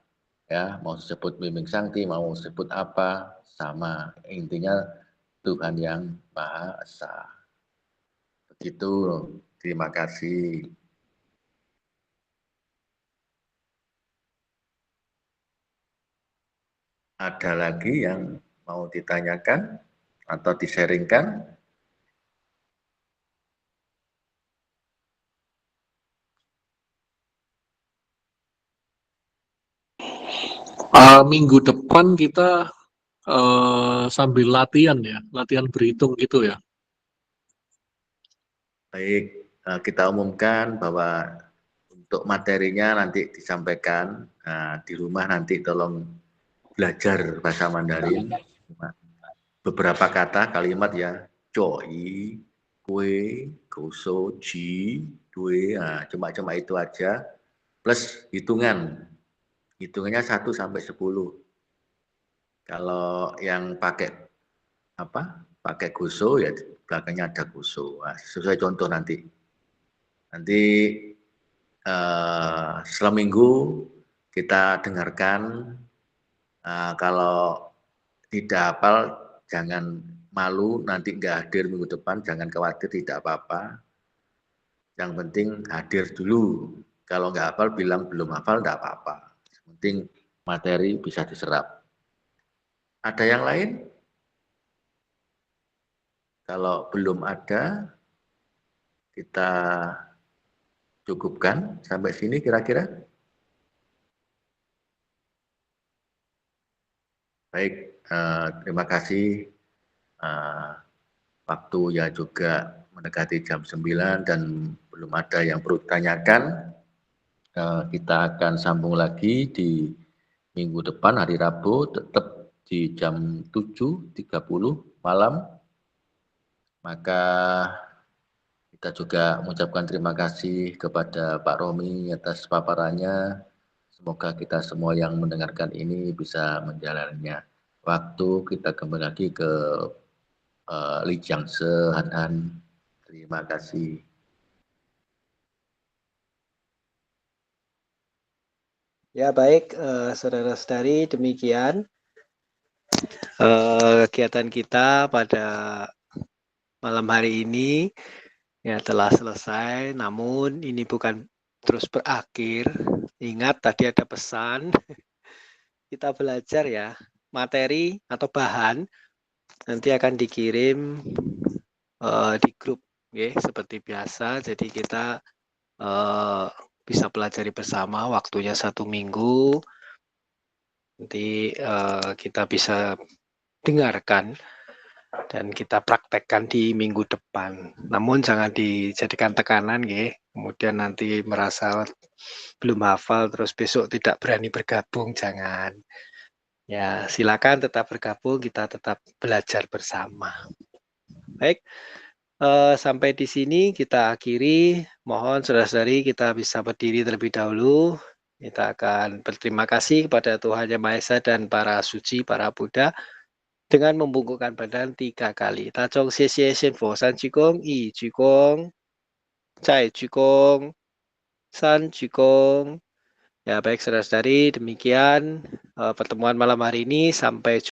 [SPEAKER 3] ya, mau disebut Miming Santi, mau disebut apa, sama, intinya Tuhan yang Maha Esa. Begitu, terima kasih. Ada lagi yang mau ditanyakan atau di-sharingkan?
[SPEAKER 4] Minggu depan kita sambil latihan berhitung gitu ya.
[SPEAKER 3] Baik, kita umumkan bahwa untuk materinya nanti disampaikan. Di rumah nanti tolong belajar bahasa Mandarin. Beberapa kata, kalimat ya, choi, kue, goso, ji, due, cuma itu aja. Plus hitungan. Hitungannya 1 sampai 10. Kalau yang pakai goso ya belakangnya ada goso. Sesuai contoh nanti. Nanti seminggu kita dengarkan. Kalau tidak hafal jangan malu, nanti nggak hadir minggu depan, jangan khawatir, tidak apa-apa. Yang penting hadir dulu. Kalau nggak hafal bilang belum hafal, nggak apa-apa. Yang penting materi bisa diserap. Ada yang lain? Kalau belum ada, kita cukupkan sampai sini kira-kira. Baik, terima kasih. Waktu ya juga mendekati jam 9 dan belum ada yang perlu ditanyakan. Kita akan sambung lagi di minggu depan, hari Rabu, tetap di jam 7.30 malam. Maka kita juga mengucapkan terima kasih kepada Pak Romi atas paparannya. Semoga kita semua yang mendengarkan ini bisa menjalannya. Waktu kita kembali lagi ke Li Jiangse, Han. Terima kasih.
[SPEAKER 1] Ya baik, saudara-saudari, demikian kegiatan kita pada malam hari ini ya telah selesai. Namun ini bukan terus berakhir. Ingat tadi ada pesan kita belajar ya, materi atau bahan nanti akan dikirim di grup ya, seperti biasa. Jadi kita bisa pelajari bersama, waktunya 1 minggu. Nanti kita bisa dengarkan dan kita praktekkan di minggu depan. Namun jangan dijadikan tekanan ya. Kemudian nanti merasa belum hafal terus besok tidak berani bergabung, jangan. Ya, silakan tetap bergabung, kita tetap belajar bersama. Baik, sampai di sini kita akhiri. Mohon saudara-saudari kita bisa berdiri terlebih dahulu. Kita akan berterima kasih kepada Tuhan Yang Maha Esa dan para suci, para Buddha, dengan membungkukkan badan 3 kali. Tacong xie shen fo san qigong, yi qigong, cai qigong, san qigong. Ya baik saudara-saudari, demikian pertemuan malam hari ini. Sampai jumpa.